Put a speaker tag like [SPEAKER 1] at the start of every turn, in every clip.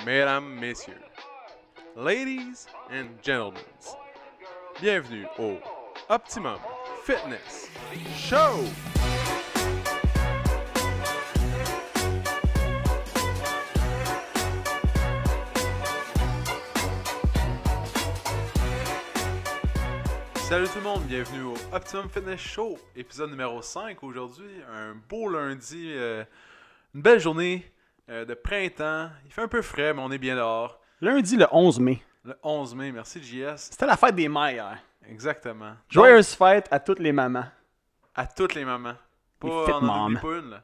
[SPEAKER 1] Mesdames, messieurs, ladies and gentlemen, bienvenue au Optimum Fitness Show! Salut tout le monde, bienvenue au Optimum Fitness Show, épisode numéro 5 aujourd'hui, un beau lundi, une belle journée de printemps, il fait un peu frais mais on est bien dehors.
[SPEAKER 2] Lundi le 11 mai.
[SPEAKER 1] Le 11 mai, merci JS.
[SPEAKER 2] C'était la fête des mères hier.
[SPEAKER 1] Exactement.
[SPEAKER 2] Joyeuse fête à toutes les mamans.
[SPEAKER 1] À toutes les mamans. Pas,
[SPEAKER 2] Les fit
[SPEAKER 1] on en oublie
[SPEAKER 2] moms.
[SPEAKER 1] pas une là.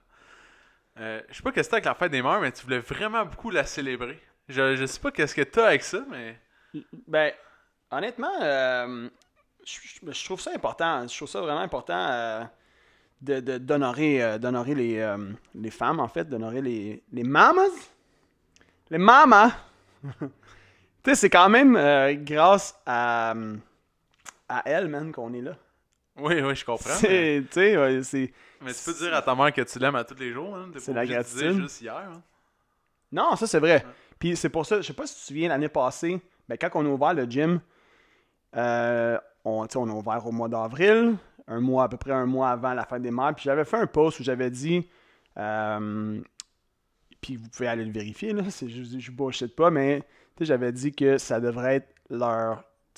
[SPEAKER 1] Je sais pas qu'est-ce que c'était avec la fête des mères, mais tu voulais vraiment beaucoup la célébrer. Je sais pas qu'est-ce que t'as avec ça, mais...
[SPEAKER 2] Ben, honnêtement, je trouve ça important. Je trouve ça vraiment important d'honorer les femmes, en fait, d'honorer les mamas. Les mamas! Tu sais, c'est quand même grâce à elle, man, qu'on est là.
[SPEAKER 1] Oui, je comprends.
[SPEAKER 2] Tu sais, ouais, c'est...
[SPEAKER 1] Mais tu peux dire à ta mère que tu l'aimes à tous les jours, hein? T'es
[SPEAKER 2] C'est
[SPEAKER 1] pas
[SPEAKER 2] la
[SPEAKER 1] obligé de dire
[SPEAKER 2] gratitude.
[SPEAKER 1] juste hier. Hein?
[SPEAKER 2] Non, ça c'est vrai. Puis c'est pour ça, je sais pas si tu te souviens, l'année passée, ben, quand on a ouvert le gym, on a ouvert au mois d'avril, à peu près un mois avant la fête des mères, puis j'avais fait un post où j'avais dit, puis vous pouvez aller le vérifier, là, c'est juste, je bullshit pas, mais j'avais dit que ça devrait être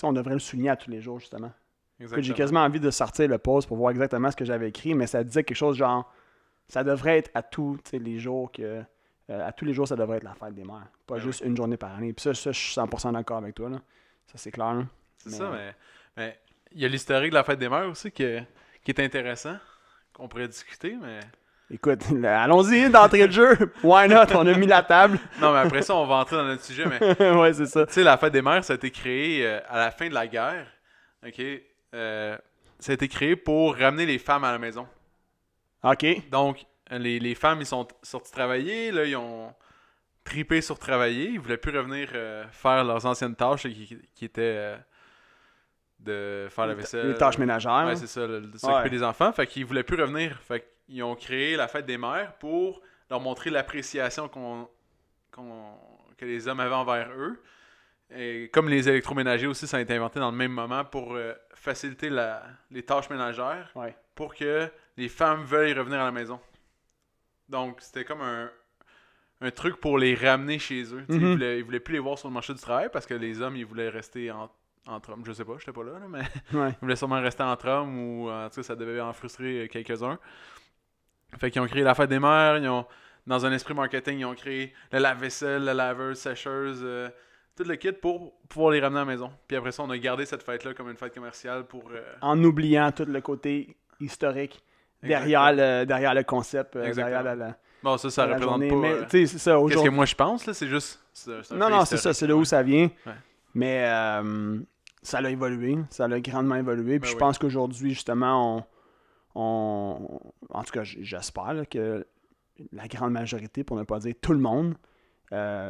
[SPEAKER 2] on devrait le souligner à tous les jours, justement.
[SPEAKER 1] Exactement.
[SPEAKER 2] J'ai quasiment envie de sortir le post pour voir exactement ce que j'avais écrit, mais ça disait quelque chose genre, ça devrait être à tous les jours que... à tous les jours, ça devrait être la fête des mères. Pas juste une journée par année. Puis ça, je suis 100% d'accord avec toi. Là. Ça, c'est clair. Là.
[SPEAKER 1] C'est ça, mais il y a l'historique de la fête des mères aussi qui est intéressant, qu'on pourrait discuter, mais...
[SPEAKER 2] Écoute, allons-y d'entrée de jeu. Why not? On a mis la table.
[SPEAKER 1] Non, mais après ça, on va entrer dans notre sujet, mais...
[SPEAKER 2] Ouais, c'est ça.
[SPEAKER 1] Tu sais, la fête des mères, ça a été créé à la fin de la guerre, OK? Ça a été créé pour ramener les femmes à la maison.
[SPEAKER 2] OK.
[SPEAKER 1] Donc, les femmes, ils sont sortis travailler, là, ils ont tripé sur travailler, ils voulaient plus revenir faire leurs anciennes tâches qui étaient de faire la vaisselle.
[SPEAKER 2] Les tâches ménagères.
[SPEAKER 1] Ouais, c'est ça, de s'occuper des enfants. Fait qu'ils voulaient plus revenir. Fait qu'ils ont créé la fête des mères pour leur montrer l'appréciation que les hommes avaient envers eux. Et comme les électroménagers aussi, ça a été inventé dans le même moment pour faciliter les tâches ménagères,
[SPEAKER 2] Ouais.
[SPEAKER 1] pour que les femmes veuillent revenir à la maison. Donc, c'était comme un truc pour les ramener chez eux.
[SPEAKER 2] Mm-hmm.
[SPEAKER 1] Ils voulaient plus les voir sur le marché du travail parce que les hommes, ils voulaient rester entre hommes. Je sais pas, j'étais pas là, mais
[SPEAKER 2] Ouais.
[SPEAKER 1] ils voulaient sûrement rester entre hommes ou en tout cas, ça devait en frustrer quelques-uns. Fait qu'ils ont créé la fête des mères, dans un esprit marketing, ils ont créé le lave-vaisselle, le laveuse, sécheuse, tout le kit pour pouvoir les ramener à la maison. Puis après ça, on a gardé cette fête-là comme une fête commerciale pour...
[SPEAKER 2] En oubliant tout le côté historique derrière le concept, derrière la
[SPEAKER 1] Bon, ça
[SPEAKER 2] la
[SPEAKER 1] représente
[SPEAKER 2] journée.
[SPEAKER 1] pas
[SPEAKER 2] Mais tu sais, c'est ça.
[SPEAKER 1] qu'est-ce que moi je pense, là, c'est juste... c'est un
[SPEAKER 2] Non,
[SPEAKER 1] fait
[SPEAKER 2] c'est ça,
[SPEAKER 1] historique.
[SPEAKER 2] c'est là où ça vient.
[SPEAKER 1] Ouais.
[SPEAKER 2] Mais ça a évolué, ça a grandement évolué. Puis
[SPEAKER 1] Ben
[SPEAKER 2] je
[SPEAKER 1] oui.
[SPEAKER 2] pense qu'aujourd'hui, justement, en tout cas, j'espère là, que la grande majorité, pour ne pas dire tout le monde,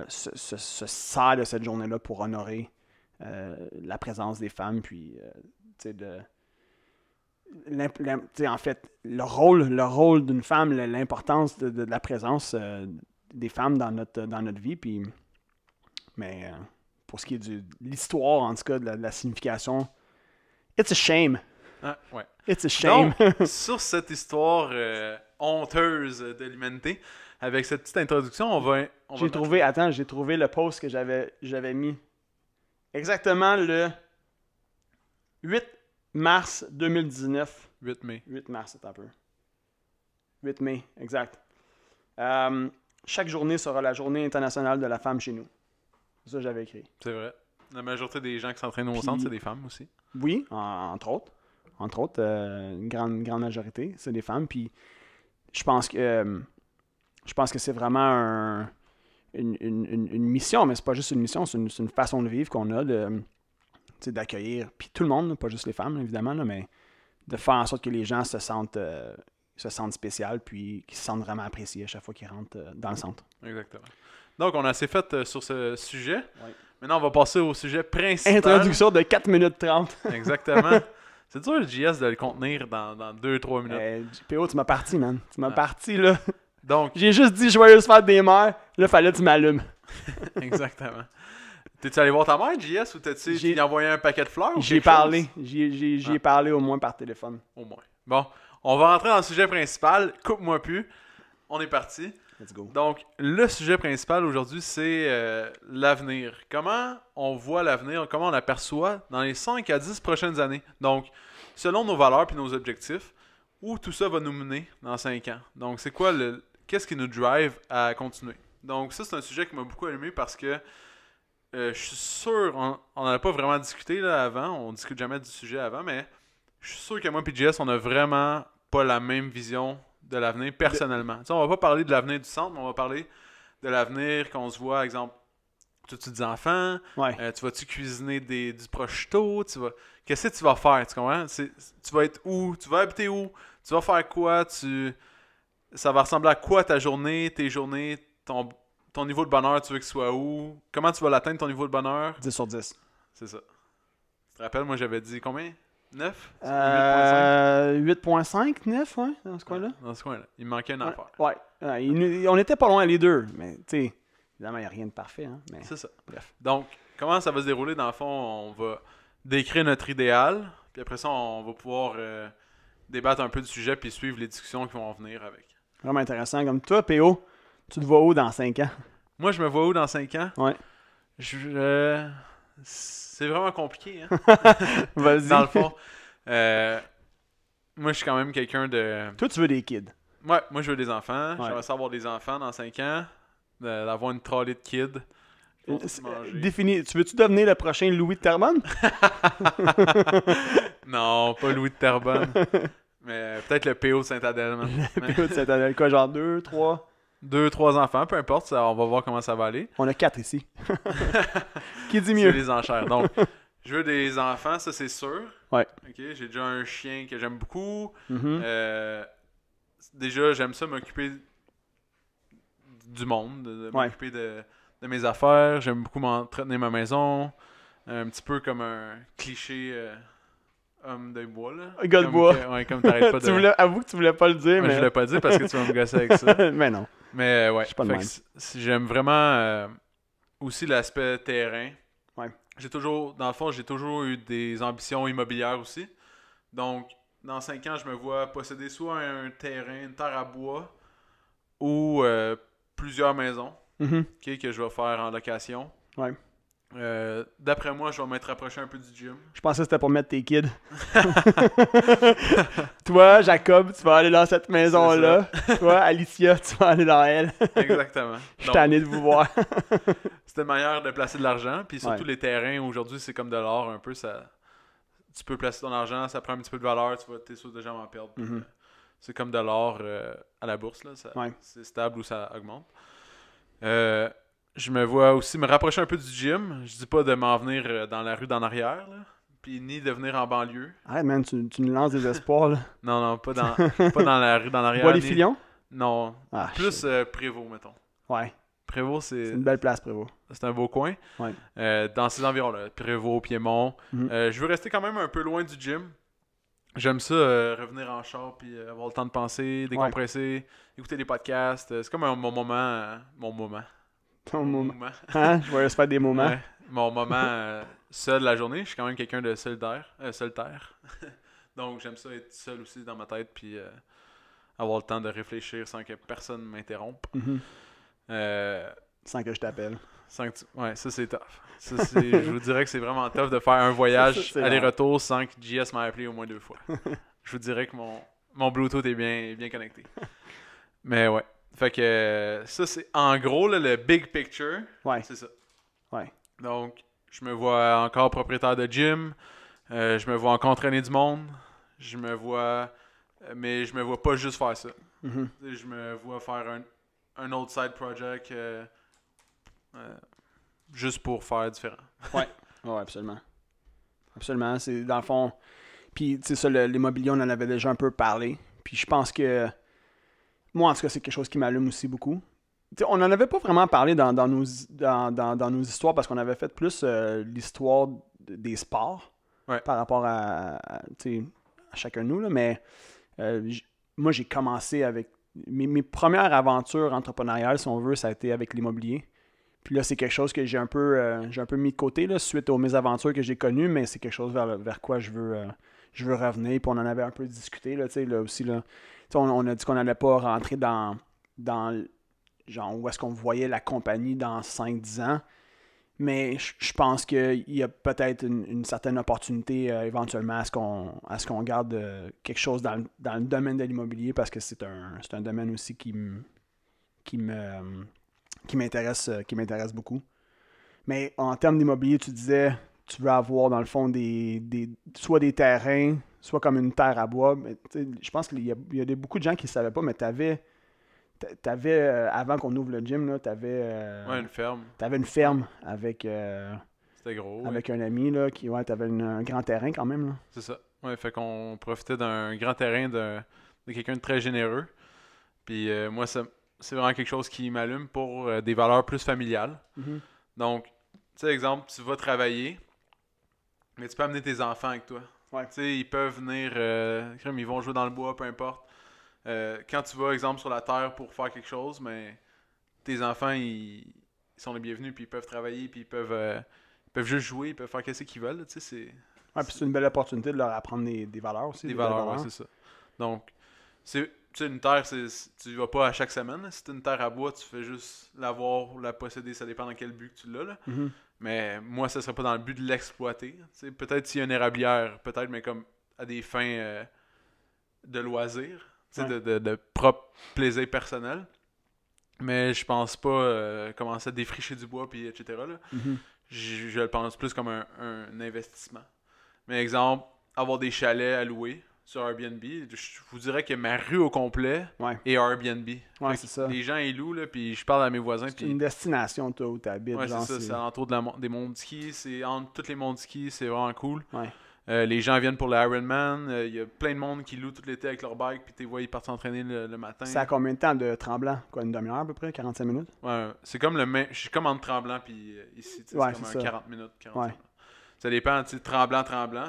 [SPEAKER 2] se sert de cette journée-là pour honorer la présence des femmes, puis tu sais, en fait, le rôle d'une femme, l'importance de la présence des femmes dans notre vie, puis mais pour ce qui est de l'histoire, en tout cas, de la signification, it's a shame.
[SPEAKER 1] Ah, ouais.
[SPEAKER 2] It's a shame.
[SPEAKER 1] Donc, sur cette histoire honteuse de l'humanité, avec cette petite introduction, on va
[SPEAKER 2] J'ai trouvé le post que j'avais mis. Exactement le 8 mars 2019.
[SPEAKER 1] 8 mai.
[SPEAKER 2] 8 mars, c'est un peu. 8 mai, exact. Chaque journée sera la journée internationale de la femme chez nous. C'est ça que j'avais écrit.
[SPEAKER 1] C'est vrai. La majorité des gens qui s'entraînent au
[SPEAKER 2] Puis-
[SPEAKER 1] centre, c'est des femmes aussi.
[SPEAKER 2] Oui, entre autres. Entre autres, une grande majorité, c'est des femmes. Puis je pense que c'est vraiment une mission, mais c'est pas juste une mission, c'est une façon de vivre qu'on a d'accueillir. Puis tout le monde, pas juste les femmes, évidemment, là, mais de faire en sorte que les gens se sentent spécial, puis qu'ils se sentent vraiment appréciés à chaque fois qu'ils rentrent dans le centre.
[SPEAKER 1] Exactement. Donc, on a assez fait sur ce sujet.
[SPEAKER 2] Oui.
[SPEAKER 1] Maintenant, on va passer au sujet principal.
[SPEAKER 2] Introduction de 4 minutes 30.
[SPEAKER 1] Exactement. C'est dur, le JS, de le contenir dans 2-3 minutes.
[SPEAKER 2] PO, tu m'as parti, man. Tu m'as parti, là.
[SPEAKER 1] Donc,
[SPEAKER 2] J'ai juste dit joyeuse fête des mères. Là, fallait que tu m'allumes.
[SPEAKER 1] exactement. T'es-tu allé voir ta mère, JS, ou t'as-tu
[SPEAKER 2] J'ai-
[SPEAKER 1] envoyé un paquet de fleurs? Ou
[SPEAKER 2] J'y ai
[SPEAKER 1] quelque chose?
[SPEAKER 2] parlé. J'y ai parlé au moins par téléphone.
[SPEAKER 1] Au moins. Bon, on va rentrer dans le sujet principal. Coupe-moi plus. On est parti.
[SPEAKER 2] Let's go.
[SPEAKER 1] Donc, le sujet principal aujourd'hui, c'est l'avenir. Comment on voit l'avenir, comment on l'aperçoit dans les 5 à 10 prochaines années. Donc, selon nos valeurs et nos objectifs, où tout ça va nous mener dans 5 ans. Donc, c'est quoi qu'est-ce qui nous drive à continuer? Donc, ça, c'est un sujet qui m'a beaucoup allumé parce que je suis sûr, on n'en a pas vraiment discuté là, avant, on discute jamais du sujet avant, mais je suis sûr que moi et JS, on a vraiment pas la même vision de l'avenir personnellement. Tu sais, on va pas parler de l'avenir du centre, mais on va parler de l'avenir qu'on se voit, exemple, tu as des enfants,
[SPEAKER 2] Ouais.
[SPEAKER 1] tu vas-tu cuisiner du prosciutto, qu'est-ce que tu vas faire, tu comprends? Tu vas être où, tu vas habiter où, tu vas faire quoi, ça va ressembler à quoi tes journées, ton niveau de bonheur, tu veux qu'il soit où, comment tu vas l'atteindre ton niveau de bonheur,
[SPEAKER 2] 10 sur 10.
[SPEAKER 1] c'est ça. Tu te rappelles, moi j'avais dit combien? 9?
[SPEAKER 2] 8.5, 9, ouais, dans ce coin-là.
[SPEAKER 1] Dans ce coin-là. Il me manquait une affaire.
[SPEAKER 2] Ouais. On était pas loin les deux, mais tu sais, évidemment, il n'y a rien de parfait. Hein, mais...
[SPEAKER 1] C'est ça.
[SPEAKER 2] Bref.
[SPEAKER 1] Donc, comment ça va se dérouler? Dans le fond, on va décrire notre idéal, puis après ça, on va pouvoir débattre un peu du sujet, puis suivre les discussions qui vont venir avec.
[SPEAKER 2] Vraiment intéressant. Comme toi, PO, tu te vois où dans 5 ans?
[SPEAKER 1] Moi, je me vois où dans 5 ans?
[SPEAKER 2] Ouais.
[SPEAKER 1] C'est vraiment compliqué, hein?
[SPEAKER 2] Vas-y.
[SPEAKER 1] Dans le fond. Moi, je suis quand même quelqu'un de...
[SPEAKER 2] Toi, tu veux des kids.
[SPEAKER 1] Ouais, moi, je veux des enfants.
[SPEAKER 2] Ouais.
[SPEAKER 1] J'aimerais ça avoir des enfants dans 5 ans, d'avoir une trolley de kids.
[SPEAKER 2] Définis. Tu veux-tu devenir le prochain Louis de Terrebonne?
[SPEAKER 1] Non, pas Louis de Terrebonne. Mais peut-être le PO de Saint-Adèle.
[SPEAKER 2] Le PO de Saint-Adèle, quoi, genre 2, 3?
[SPEAKER 1] 2, 3 enfants, peu importe, on va voir comment ça va aller.
[SPEAKER 2] On a 4 ici. Qui dit
[SPEAKER 1] C'est
[SPEAKER 2] mieux?
[SPEAKER 1] les enchères. Donc, je veux des enfants, ça c'est sûr.
[SPEAKER 2] Ouais.
[SPEAKER 1] Ok, j'ai déjà un chien que j'aime beaucoup.
[SPEAKER 2] Mhm.
[SPEAKER 1] Déjà, j'aime ça m'occuper du monde, de
[SPEAKER 2] Ouais.
[SPEAKER 1] m'occuper de mes affaires. J'aime beaucoup m'entretenir ma maison. Un petit peu comme un cliché homme de bois. Là.
[SPEAKER 2] Gars de bois.
[SPEAKER 1] Ouais, comme t'arrêtes pas de...
[SPEAKER 2] Avoue que tu voulais pas le dire,
[SPEAKER 1] Ouais,
[SPEAKER 2] mais...
[SPEAKER 1] je voulais pas dire parce que tu vas me gosser avec ça.
[SPEAKER 2] mais non.
[SPEAKER 1] Mais ouais,
[SPEAKER 2] Je suis pas de
[SPEAKER 1] fait
[SPEAKER 2] même.
[SPEAKER 1] que j'aime vraiment aussi l'aspect terrain.
[SPEAKER 2] Ouais.
[SPEAKER 1] Dans le fond, j'ai toujours eu des ambitions immobilières aussi. Donc, dans 5 ans, je me vois posséder soit un terrain, une terre à bois ou plusieurs maisons
[SPEAKER 2] Mhm.
[SPEAKER 1] ok, que je vais faire en location.
[SPEAKER 2] Ouais.
[SPEAKER 1] D'après moi, je vais m'être rapproché un peu du gym.
[SPEAKER 2] Je pensais que c'était pour mettre tes kids. Toi, Jacob, tu vas aller dans cette maison-là. Toi, Alicia, tu vas aller dans elle.
[SPEAKER 1] Exactement.
[SPEAKER 2] Je suis tanné de vous voir.
[SPEAKER 1] C'était une manière de placer de l'argent. Puis surtout,
[SPEAKER 2] Ouais.
[SPEAKER 1] les terrains, aujourd'hui, c'est comme de l'or un peu. Tu peux placer ton argent, ça prend un petit peu de valeur, t'es sûr de jamais en perdre. Puis,
[SPEAKER 2] Mhm.
[SPEAKER 1] c'est comme de l'or à la bourse. Là,
[SPEAKER 2] Ouais.
[SPEAKER 1] c'est stable ou ça augmente. Je me vois aussi me rapprocher un peu du gym. Je dis pas de m'en venir dans la rue d'en arrière. Là. Puis ni de venir en banlieue.
[SPEAKER 2] Arrête, man, tu nous lances des espoirs, là.
[SPEAKER 1] Non, pas dans la rue d'en arrière.
[SPEAKER 2] Bois les
[SPEAKER 1] ni-
[SPEAKER 2] Filions?
[SPEAKER 1] Non.
[SPEAKER 2] Ah,
[SPEAKER 1] Plus
[SPEAKER 2] shit.
[SPEAKER 1] Prévost, mettons.
[SPEAKER 2] Ouais,
[SPEAKER 1] Prévost,
[SPEAKER 2] c'est une belle place, Prévost.
[SPEAKER 1] c'est un beau coin.
[SPEAKER 2] Ouais.
[SPEAKER 1] Dans ces environs-là, Prévost, Piémont.
[SPEAKER 2] Mhm.
[SPEAKER 1] Je veux rester quand même un peu loin du gym. J'aime ça, revenir en char puis avoir le temps de penser, décompresser, écouter des podcasts. C'est comme mon moment. Mon moment.
[SPEAKER 2] Ton moment. Hein? Je vais se faire des moments.
[SPEAKER 1] Ouais. Mon moment seul la journée. Je suis quand même quelqu'un de solitaire. Donc j'aime ça être seul aussi dans ma tête puis avoir le temps de réfléchir sans que personne m'interrompe.
[SPEAKER 2] Mhm.
[SPEAKER 1] Euh,
[SPEAKER 2] Sans que je t'appelle.
[SPEAKER 1] Ouais, ça c'est tough. Je vous dirais que c'est vraiment tough de faire un voyage
[SPEAKER 2] c'est
[SPEAKER 1] aller-retour sans que JS m'ait appelé au moins 2 fois. Je vous dirais que mon Bluetooth est bien connecté. Mais ouais. Fait que ça c'est en gros là, le big picture.
[SPEAKER 2] Ouais.
[SPEAKER 1] C'est ça.
[SPEAKER 2] Ouais.
[SPEAKER 1] Donc, je me vois encore propriétaire de gym. Je me vois encore entraîner du monde. Mais je me vois pas juste faire ça.
[SPEAKER 2] Mhm.
[SPEAKER 1] Je me vois faire un autre side project juste pour faire différent.
[SPEAKER 2] Ouais, absolument. Absolument. C'est dans le fond. Puis, tu sais, ça, l'immobilier, on en avait déjà un peu parlé. Puis, je pense que. Moi, en tout cas, c'est quelque chose qui m'allume aussi beaucoup. T'sais, on n'en avait pas vraiment parlé dans nos histoires parce qu'on avait fait plus l'histoire des sports par rapport à chacun de nous. Là, mais moi, j'ai commencé avec mes premières aventures entrepreneuriales, si on veut, ça a été avec l'immobilier. Puis là, c'est quelque chose que j'ai un peu mis de côté là, suite aux mésaventures que j'ai connues, mais c'est quelque chose vers quoi je veux revenir. Puis on en avait un peu discuté là, là aussi. Là, on a dit qu'on n'allait pas rentrer dans genre où est-ce qu'on voyait la compagnie dans 5-10 ans. Mais je pense qu'il y a peut-être une certaine opportunité éventuellement à ce qu'on garde quelque chose dans le domaine de l'immobilier parce que c'est un domaine aussi qui m'intéresse beaucoup. Mais en termes d'immobilier, tu disais tu veux avoir dans le fond soit des terrains, soit comme une terre à bois. Mais, je pense qu'il y a beaucoup de gens qui ne savaient pas, mais tu avais avant qu'on ouvre le gym, tu avais
[SPEAKER 1] Ouais, une ferme.
[SPEAKER 2] T'avais une ferme avec,
[SPEAKER 1] C'était gros.
[SPEAKER 2] avec un ami, là, t'avais un grand terrain quand même, là.
[SPEAKER 1] C'est ça. Ouais, fait qu'on profitait d'un grand terrain de quelqu'un de très généreux. Puis moi, c'est vraiment quelque chose qui m'allume pour des valeurs plus familiales.
[SPEAKER 2] Mm-hmm.
[SPEAKER 1] Donc, tu sais, exemple, tu vas travailler, mais tu peux amener tes enfants avec toi.
[SPEAKER 2] Ouais.
[SPEAKER 1] Tu sais, ils peuvent venir, ils vont jouer dans le bois, peu importe. Quand tu vas, exemple, sur la terre pour faire quelque chose, mais tes enfants, ils sont les bienvenus, puis ils peuvent travailler, puis ils peuvent juste jouer, ils peuvent faire ce qu'ils veulent. Tu sais,
[SPEAKER 2] Ouais, puis c'est une belle opportunité de leur apprendre des valeurs aussi.
[SPEAKER 1] des valeurs, ouais, c'est ça. Donc, tu sais, une terre, tu vas pas à chaque semaine. Si c'est une terre à bois, tu fais juste l'avoir ou la posséder, ça dépend dans quel but que tu l'as. Là.
[SPEAKER 2] Mm-hmm.
[SPEAKER 1] Mais moi, ça serait pas dans le but de l'exploiter. Tu sais, peut-être s'il y a une érablière, peut-être, mais comme à des fins de loisirs, tu sais, de propre plaisir personnel. Mais je pense pas commencer à défricher du bois, puis etc. Là.
[SPEAKER 2] Mm-hmm.
[SPEAKER 1] Je le pense plus comme un investissement. Mais exemple, avoir des chalets à louer sur Airbnb, je vous dirais que ma rue au complet est Airbnb.
[SPEAKER 2] Ouais, c'est ça.
[SPEAKER 1] Les gens ils louent, là, puis je parle à mes voisins.
[SPEAKER 2] C'est une destination, toi, où tu habites.
[SPEAKER 1] Ouais,
[SPEAKER 2] genre,
[SPEAKER 1] c'est ça. C'est alentour des monts de ski. C'est entre tous les monts de ski. C'est vraiment cool.
[SPEAKER 2] Ouais.
[SPEAKER 1] Les gens viennent pour le Ironman. Il y a plein de monde qui loue tout l'été avec leur bike. Puis tu vois, ils partent s'entraîner le matin.
[SPEAKER 2] C'est à combien de temps de Tremblant? Quoi, une demi-heure à peu près? 45 minutes?
[SPEAKER 1] Ouais, c'est comme je suis comme entre Tremblant puis ici. C'est comme un 40 minutes. 45 minutes. Ça dépend, tu sais, Tremblant,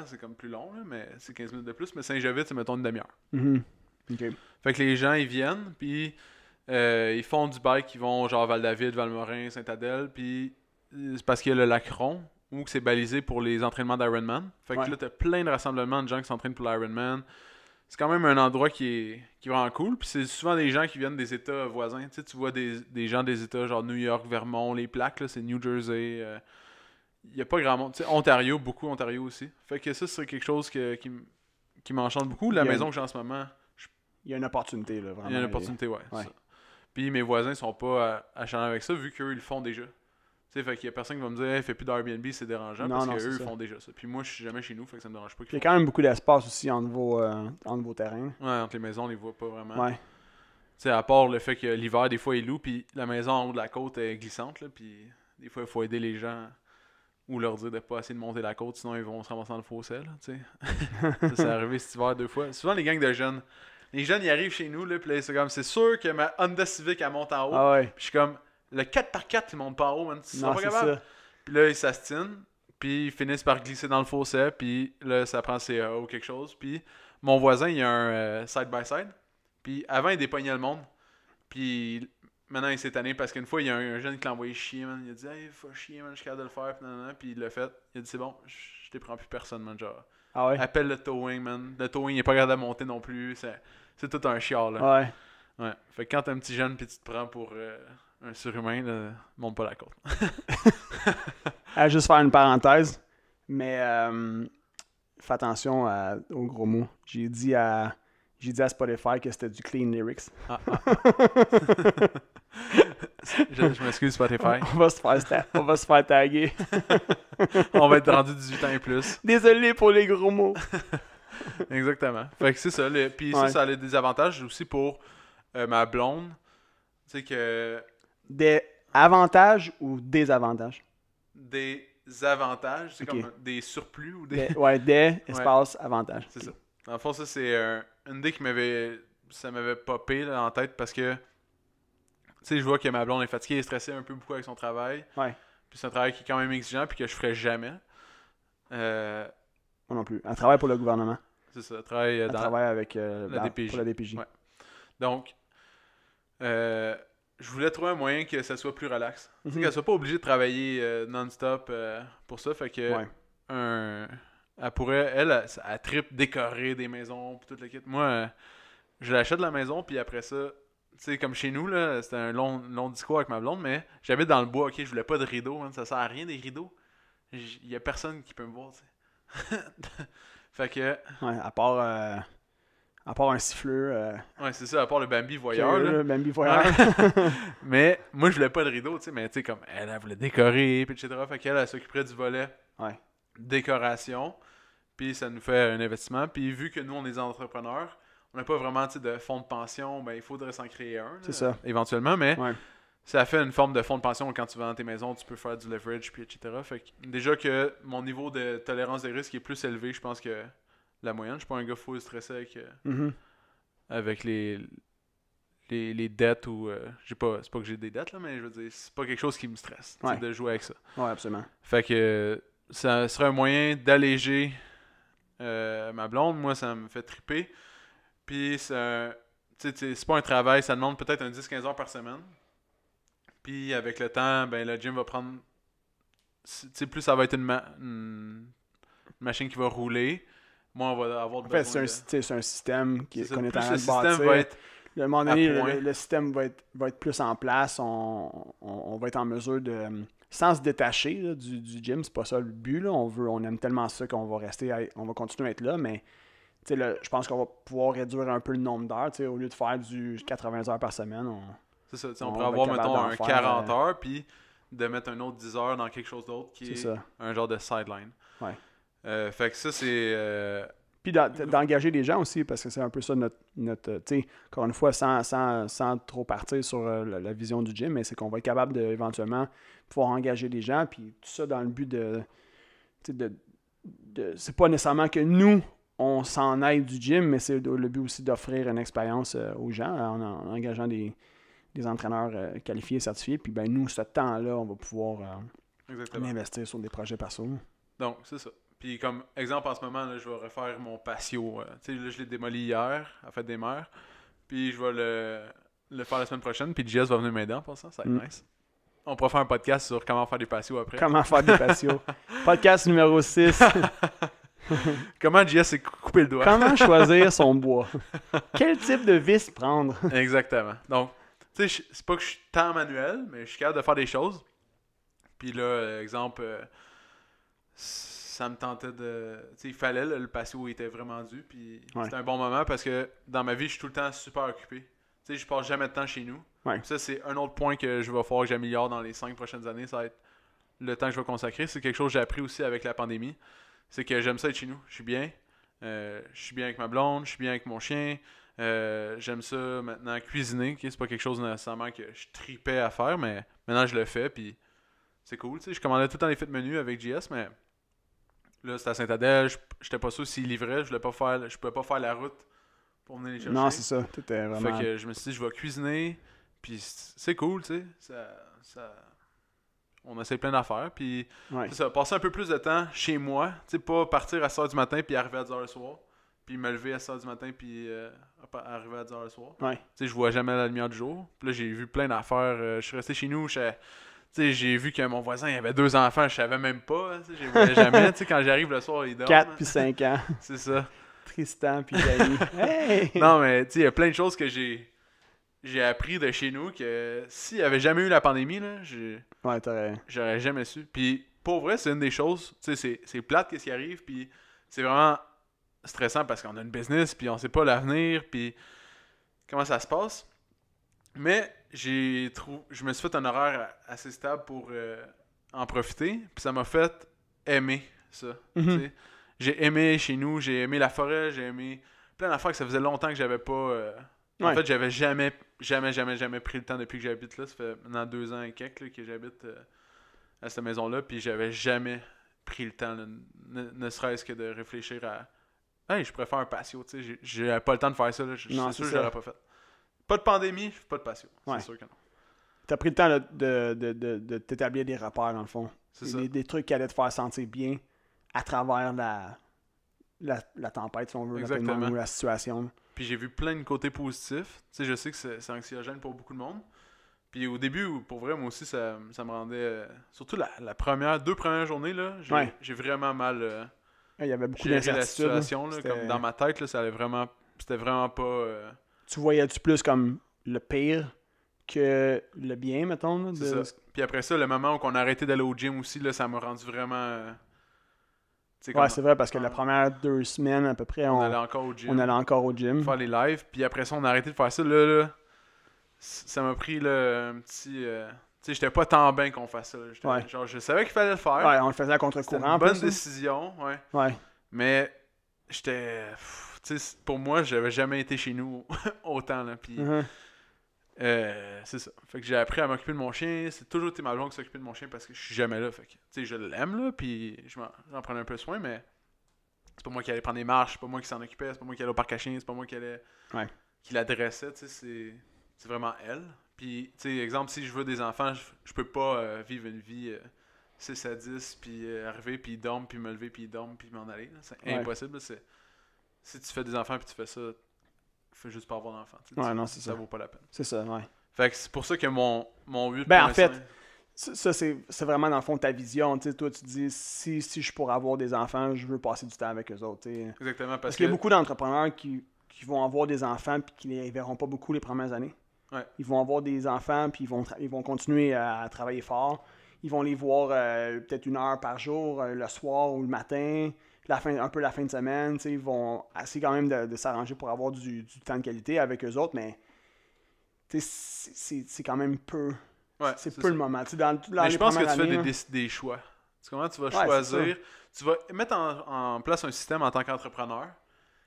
[SPEAKER 1] c'est comme plus long, là, mais c'est 15 minutes de plus. Mais Saint-Jovite, c'est mettons une demi-heure.
[SPEAKER 2] Mm-hmm. Okay.
[SPEAKER 1] Fait que les gens, ils viennent, puis ils font du bike, ils vont genre Val-David, Valmorin, Saint-Adèle, puis c'est parce qu'il y a le lac Ron, où c'est balisé pour les entraînements d'Ironman. Fait que là, t'as plein de rassemblements de gens qui s'entraînent pour l'Ironman. C'est quand même un endroit qui est vraiment cool, puis c'est souvent des gens qui viennent des États voisins. Tu vois des gens des États genre New York, Vermont, les plaques, là, c'est New Jersey... il n'y a pas grand monde. Tu sais, Ontario, beaucoup Ontario aussi. Fait que ça, c'est quelque chose qui m'enchante beaucoup. La maison que j'ai en ce moment...
[SPEAKER 2] Il y a une opportunité, là, vraiment.
[SPEAKER 1] Il y a une opportunité, ouais. Puis mes voisins sont pas acharnés avec ça, vu qu'eux, ils le font déjà. Tu sais, fait qu'il y a personne qui va me dire, hey, fais plus d'Airbnb, c'est dérangeant, parce qu'eux, ils font déjà ça. Puis moi, je suis jamais chez nous, fait que ça me dérange pas.
[SPEAKER 2] Il y a quand même beaucoup d'espace aussi entre vos terrains.
[SPEAKER 1] Ouais, entre les maisons, on les voit pas vraiment.
[SPEAKER 2] Ouais.
[SPEAKER 1] Tu sais, à part le fait que l'hiver, des fois, ils louent, puis la maison en haut de la côte est glissante, là, puis des fois, il faut aider les gens... Ou leur dire de pas essayer de monter la côte, sinon ils vont se ramasser dans le fossé, là, tu sais. Ça s'est arrivé cet hiver 2 fois. Souvent, les gangs de jeunes, les jeunes, ils arrivent chez nous, là, puis là, c'est comme, c'est sûr que ma Honda Civic, elle monte en haut.
[SPEAKER 2] Ah ouais.
[SPEAKER 1] Puis je suis comme, le 4x4, il monte pas en haut, man. Tu seras pas capable.
[SPEAKER 2] Ça.
[SPEAKER 1] Puis là, ils s'astinent, puis ils finissent par glisser dans le fossé, puis là, ça prend CA ou quelque chose. Puis mon voisin, il a un side-by-side, puis avant, il dépognait le monde. Puis... Maintenant, il s'est tanné parce qu'une fois, il y a un jeune qui l'a envoyé chier, man. Il a dit, hey, faut chier, man, je suis capable de le faire. Puis il l'a fait. Il a dit, c'est bon, je te prends plus personne, man. Genre, appelle le towing, man. Le towing, il est pas capable de monter non plus. C'est tout un chiard, là. Ouais. Fait que quand t'es un petit jeune puis tu te prends pour un surhumain, là, monte pas la côte.
[SPEAKER 2] Juste faire une parenthèse, mais fais attention aux gros mots. J'ai dit à Spotify que c'était du clean lyrics.
[SPEAKER 1] Je m'excuse, Spotify.
[SPEAKER 2] On va se faire taguer.
[SPEAKER 1] On va être rendu 18 ans et plus.
[SPEAKER 2] Désolé pour les gros mots.
[SPEAKER 1] Exactement. Fait que c'est ça. Puis ça a des avantages aussi pour ma blonde. Tu sais que...
[SPEAKER 2] Des avantages ou désavantages?
[SPEAKER 1] Des avantages. C'est comme des surplus ou des...
[SPEAKER 2] espace, avantages.
[SPEAKER 1] C'est ça. Dans le fond, ça, c'est une idée qui m'avait popé là, en tête parce que, tu sais, je vois que ma blonde est fatiguée et stressée un peu beaucoup avec son travail.
[SPEAKER 2] Ouais.
[SPEAKER 1] Puis c'est un travail qui est quand même exigeant puis que je ferais jamais.
[SPEAKER 2] Moi non plus. Elle travaille pour le gouvernement.
[SPEAKER 1] C'est ça. Elle travaille
[SPEAKER 2] avec
[SPEAKER 1] la DPJ.
[SPEAKER 2] pour la DPJ.
[SPEAKER 1] Ouais. Donc, Je voulais trouver un moyen que ça soit plus relax. Tu sais,
[SPEAKER 2] Mhm.
[SPEAKER 1] qu'elle soit pas obligée de travailler non-stop pour ça. Fait que
[SPEAKER 2] Ouais.
[SPEAKER 1] elle pourrait, elle tripe décorer des maisons puis toute la kit. Moi, je l'achète la maison puis après ça, tu sais, comme chez nous, là, c'était un long discours avec ma blonde, mais j'habite dans le bois, ok, je voulais pas de rideaux, hein, ça sert à rien des rideaux. Il y a personne qui peut me voir, tu sais. Fait que,
[SPEAKER 2] Ouais, à part un siffleur
[SPEAKER 1] ouais, c'est ça, à part le Bambi voyeur,
[SPEAKER 2] curieux,
[SPEAKER 1] là.
[SPEAKER 2] là, Bambi
[SPEAKER 1] Ouais.
[SPEAKER 2] voyeur.
[SPEAKER 1] Mais moi, je voulais pas de rideau, tu sais, mais tu sais, comme elle voulait décorer, puis etc. Fait qu'elle, elle s'occuperait du volet
[SPEAKER 2] Ouais,
[SPEAKER 1] décoration, puis ça nous fait un investissement. Puis vu que nous, on est des entrepreneurs, on n'a pas vraiment, tu sais, de fonds de pension, ben il faudrait s'en créer un,
[SPEAKER 2] c'est
[SPEAKER 1] là,
[SPEAKER 2] ça.
[SPEAKER 1] éventuellement, mais
[SPEAKER 2] Ouais.
[SPEAKER 1] ça fait une forme de fonds de pension quand tu vends tes maisons, tu peux faire du leverage, puis etc. Fait que déjà que mon niveau de tolérance des risques est plus élevé, je pense que la moyenne. Je suis pas un gars full stressé
[SPEAKER 2] Mhm.
[SPEAKER 1] avec les dettes ou j'ai pas c'est pas que j'ai des dettes là, mais je veux dire c'est pas quelque chose qui me stresse, tu sais,
[SPEAKER 2] Ouais.
[SPEAKER 1] de jouer avec ça.
[SPEAKER 2] Ouais, absolument.
[SPEAKER 1] Fait que ça serait un moyen d'alléger ma blonde. Moi, ça me fait triper. Puis c'est pas un travail, ça demande peut-être un 10-15 heures par semaine. Puis avec le temps, ben le gym va prendre, tu sais, plus ça va être une machine qui va rouler, moins on va avoir
[SPEAKER 2] En fait,
[SPEAKER 1] besoin de.
[SPEAKER 2] c'est un système
[SPEAKER 1] C'est ça,
[SPEAKER 2] qu'on est en
[SPEAKER 1] plus
[SPEAKER 2] train
[SPEAKER 1] le
[SPEAKER 2] de
[SPEAKER 1] système
[SPEAKER 2] bâtir.
[SPEAKER 1] va être
[SPEAKER 2] À un moment
[SPEAKER 1] à
[SPEAKER 2] donné,
[SPEAKER 1] point.
[SPEAKER 2] le système va être plus en place. On va être en mesure de. Sans se détacher là, du gym, c'est pas ça le but. Là. On aime tellement ça qu'on va on va continuer à être là, mais je pense qu'on va pouvoir réduire un peu le nombre d'heures. Au lieu de faire du 80 heures par semaine,
[SPEAKER 1] C'est ça, tu sais, on
[SPEAKER 2] on
[SPEAKER 1] pourrait
[SPEAKER 2] va être
[SPEAKER 1] avoir,
[SPEAKER 2] capable
[SPEAKER 1] mettons,
[SPEAKER 2] d'en
[SPEAKER 1] un
[SPEAKER 2] faire.
[SPEAKER 1] 40 heures, puis de mettre un autre 10 heures dans quelque chose d'autre qui
[SPEAKER 2] C'est
[SPEAKER 1] est
[SPEAKER 2] ça.
[SPEAKER 1] un genre de sideline.
[SPEAKER 2] Ouais.
[SPEAKER 1] Fait que ça, c'est.
[SPEAKER 2] Puis d'engager des gens aussi, parce que c'est un peu ça notre tu sais, encore une fois, sans trop partir sur la vision du gym, mais c'est qu'on va être capable de éventuellement pouvoir engager des gens, puis tout ça dans le but tu sais, c'est pas nécessairement que nous, on s'en aille du gym, mais c'est le but aussi d'offrir une expérience aux gens en engageant des entraîneurs qualifiés, certifiés, puis ben nous, ce temps-là, on va pouvoir
[SPEAKER 1] Exactement.
[SPEAKER 2] l'investir sur des projets perso.
[SPEAKER 1] Donc, c'est ça. Puis, comme exemple, en ce moment, là, je vais refaire mon patio. Tu sais, là, je l'ai démoli hier, à Fête des Mères. Puis, je vais le faire la semaine prochaine. Puis, JS va venir m'aider en passant. Ça va être nice. On pourra faire un podcast sur comment faire des patios après.
[SPEAKER 2] Comment faire des patios. Podcast numéro 6.
[SPEAKER 1] Comment JS s'est coupé le doigt.
[SPEAKER 2] Comment choisir son bois? Quel type de vis prendre?
[SPEAKER 1] Exactement. Donc, tu sais, c'est pas que je suis tant manuel, mais je suis capable de faire des choses. Puis là, exemple, ça me tentait de. Tu sais, il fallait, là, le patio était vraiment dû. Puis
[SPEAKER 2] Ouais.
[SPEAKER 1] c'était un bon moment parce que dans ma vie, je suis tout le temps super occupé. Tu sais, je passe jamais de temps chez nous.
[SPEAKER 2] Ouais.
[SPEAKER 1] Puis ça, c'est un autre point que je vais falloir que j'améliore dans les 5 prochaines années. Ça va être le temps que je vais consacrer. C'est quelque chose que j'ai appris aussi avec la pandémie. C'est que j'aime ça être chez nous. Je suis bien. Je suis bien avec ma blonde. Je suis bien avec mon chien. J'aime ça maintenant cuisiner. Okay? C'est pas quelque chose nécessairement que je tripais à faire, mais maintenant je le fais. Puis c'est cool. Tu sais, je commandais tout le temps les fêtes menus avec JS, mais là c'était à Saint-Adèle. J'étais pas sûr s'ils livraient. Je pouvais pas faire la route pour venir les chercher.
[SPEAKER 2] Non, c'est ça. Tout est vraiment...
[SPEAKER 1] Fait que je me suis dit, je vais cuisiner. Puis c'est cool, tu sais. On essaie plein d'affaires. Puis
[SPEAKER 2] Ouais.
[SPEAKER 1] c'est ça, passer un peu plus de temps chez moi. Tu sais, pas partir à 6h du matin puis arriver à 10h le soir. Puis me lever à 6h du matin puis arriver à 10h le soir.
[SPEAKER 2] Ouais.
[SPEAKER 1] Tu sais, je vois jamais la lumière du jour. Puis là, j'ai vu plein d'affaires. Je suis resté chez nous. Tu sais, j'ai vu que mon voisin il avait 2 enfants. Je savais même pas. Tu sais, je les voyais jamais. Tu sais, quand j'arrive le soir, ils dorment.
[SPEAKER 2] 4 puis 5 ans.
[SPEAKER 1] C'est ça.
[SPEAKER 2] Tristan puis Dani. Hey!
[SPEAKER 1] Non, mais tu sais, il y a plein de choses que j'ai appris de chez nous que s'il n'y avait jamais eu la pandémie, là,
[SPEAKER 2] Ouais, t'aurais...
[SPEAKER 1] j'aurais jamais su. Puis pour vrai, c'est une des choses, tu sais, c'est plate qu'est-ce qui arrive, puis c'est vraiment stressant parce qu'on a une business, puis on sait pas l'avenir, puis comment ça se passe. Mais je me suis fait un horaire assez stable pour en profiter, puis ça m'a fait aimer ça. Tu sais. J'ai aimé chez nous, j'ai aimé la forêt, j'ai aimé plein d'affaires que ça faisait longtemps que j'avais pas... En
[SPEAKER 2] Ouais.
[SPEAKER 1] fait, j'avais jamais pris le temps depuis que j'habite là. Ça fait maintenant 2 ans et quelques là, que j'habite à cette maison-là. Puis j'avais jamais pris le temps, là, ne serait-ce que de réfléchir à hey, je pourrais faire un patio. Tu sais, j'ai pas le temps de faire ça. Là.
[SPEAKER 2] Non,
[SPEAKER 1] C'est sûr
[SPEAKER 2] c'est
[SPEAKER 1] que je
[SPEAKER 2] ça.
[SPEAKER 1] l'aurais pas fait. Pas de pandémie, pas de patio.
[SPEAKER 2] Ouais.
[SPEAKER 1] C'est sûr que non.
[SPEAKER 2] T'as pris le temps de t'établir des repères, dans le fond.
[SPEAKER 1] C'est ça.
[SPEAKER 2] Des trucs qui allaient te faire sentir bien à travers la tempête, si on veut,
[SPEAKER 1] Exactement.
[SPEAKER 2] ou la situation.
[SPEAKER 1] Puis j'ai vu plein de côtés positifs. Tu sais, je sais que c'est anxiogène pour beaucoup de monde. Puis au début, pour vrai, moi aussi, ça me rendait... surtout la deux premières journées, là, j'ai vraiment mal
[SPEAKER 2] Il y avait beaucoup
[SPEAKER 1] géré la
[SPEAKER 2] d'incertitudes.
[SPEAKER 1] situation. Là, comme dans ma tête, là, ça allait vraiment... C'était vraiment pas...
[SPEAKER 2] Tu voyais-tu plus comme le pire que le bien, mettons? Là,
[SPEAKER 1] c'est ça. Puis après ça, le moment où on a arrêté d'aller au gym aussi, là, ça m'a rendu vraiment...
[SPEAKER 2] ouais, c'est vrai, parce que la première 2 semaines, à peu près,
[SPEAKER 1] on allait encore au gym.
[SPEAKER 2] On allait encore au gym.
[SPEAKER 1] Faire les lives. Puis après ça, on a arrêté de faire ça. Là, ça m'a pris là, un petit... tu sais, j'étais pas tant bien qu'on fasse ça.
[SPEAKER 2] Ouais.
[SPEAKER 1] Genre, je savais qu'il fallait le faire.
[SPEAKER 2] Ouais, on le faisait à
[SPEAKER 1] C'était
[SPEAKER 2] contre-courant.
[SPEAKER 1] une bonne
[SPEAKER 2] plus, hein.
[SPEAKER 1] décision, ouais.
[SPEAKER 2] Ouais.
[SPEAKER 1] Mais j'étais... Tu sais, pour moi, j'avais jamais été chez nous autant, là. Puis...
[SPEAKER 2] Mhm.
[SPEAKER 1] c'est ça. Fait que j'ai appris à m'occuper de mon chien. C'est toujours été ma blonde qui s'occupait de mon chien parce que je suis jamais là. Fait que, tu sais, je l'aime, là, puis j'en prenais un peu soin, mais c'est pas moi qui allais prendre des marches, c'est pas moi qui s'en occupait, c'est pas moi qui allais au parc à chiens, c'est pas moi qui allait...
[SPEAKER 2] Ouais.
[SPEAKER 1] qui l'adressait, tu sais, c'est vraiment elle. Puis, tu sais, exemple, si je veux des enfants, je peux pas vivre une vie 6 à 10, puis arriver, puis ils dorment, puis me lever, puis ils dorment, puis m'en aller. Là. C'est impossible. Là. Si tu fais des enfants, puis tu fais ça, fais juste pas avoir d'enfants.
[SPEAKER 2] Ouais, non, c'est ça.
[SPEAKER 1] Ça vaut pas la peine.
[SPEAKER 2] C'est ça, ouais.
[SPEAKER 1] Fait que c'est pour ça que mon 8
[SPEAKER 2] Ben, en fait, ça, c'est vraiment dans le fond ta vision. Tu sais, toi, tu dis, si je pourrais avoir des enfants, je veux passer du temps avec eux autres. Tu sais.
[SPEAKER 1] Exactement.
[SPEAKER 2] Parce qu'il y a beaucoup d'entrepreneurs qui vont avoir des enfants puis qui les verront pas beaucoup les premières années.
[SPEAKER 1] Ouais.
[SPEAKER 2] Ils vont avoir des enfants puis ils vont continuer à travailler fort. Ils vont les voir peut-être 1 heure par jour, le soir ou le matin, un peu la fin de semaine. Ils vont essayer quand même de s'arranger pour avoir du temps de qualité avec eux autres, mais c'est quand même peu.
[SPEAKER 1] Ouais,
[SPEAKER 2] c'est peu le moment.
[SPEAKER 1] Mais je pense que tu fais des choix. Comment tu vas choisir? Tu vas mettre en place un système en tant qu'entrepreneur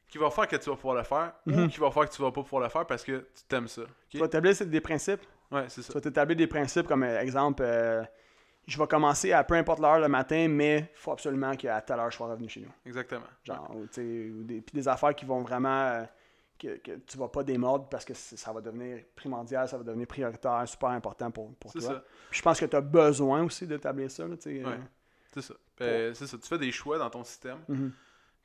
[SPEAKER 1] qui va faire que tu vas pouvoir le faire ou qui va faire que tu vas pas pouvoir le faire parce que tu t'aimes ça. Okay?
[SPEAKER 2] Tu vas établir des principes.
[SPEAKER 1] Ouais, c'est ça.
[SPEAKER 2] Tu vas t'établir des principes comme exemple, je vais commencer à peu importe l'heure le matin, mais il faut absolument qu'à telle heure je sois revenu chez nous.
[SPEAKER 1] Exactement.
[SPEAKER 2] Genre, puis des affaires qui vont vraiment... que tu vas pas démordre parce que ça va devenir primordial, ça va devenir prioritaire, super important pour toi.
[SPEAKER 1] Ça.
[SPEAKER 2] Puis je pense que tu as besoin aussi d'établir ça. Là,
[SPEAKER 1] c'est ça. C'est ça. Tu fais des choix dans ton système.
[SPEAKER 2] Mm-hmm.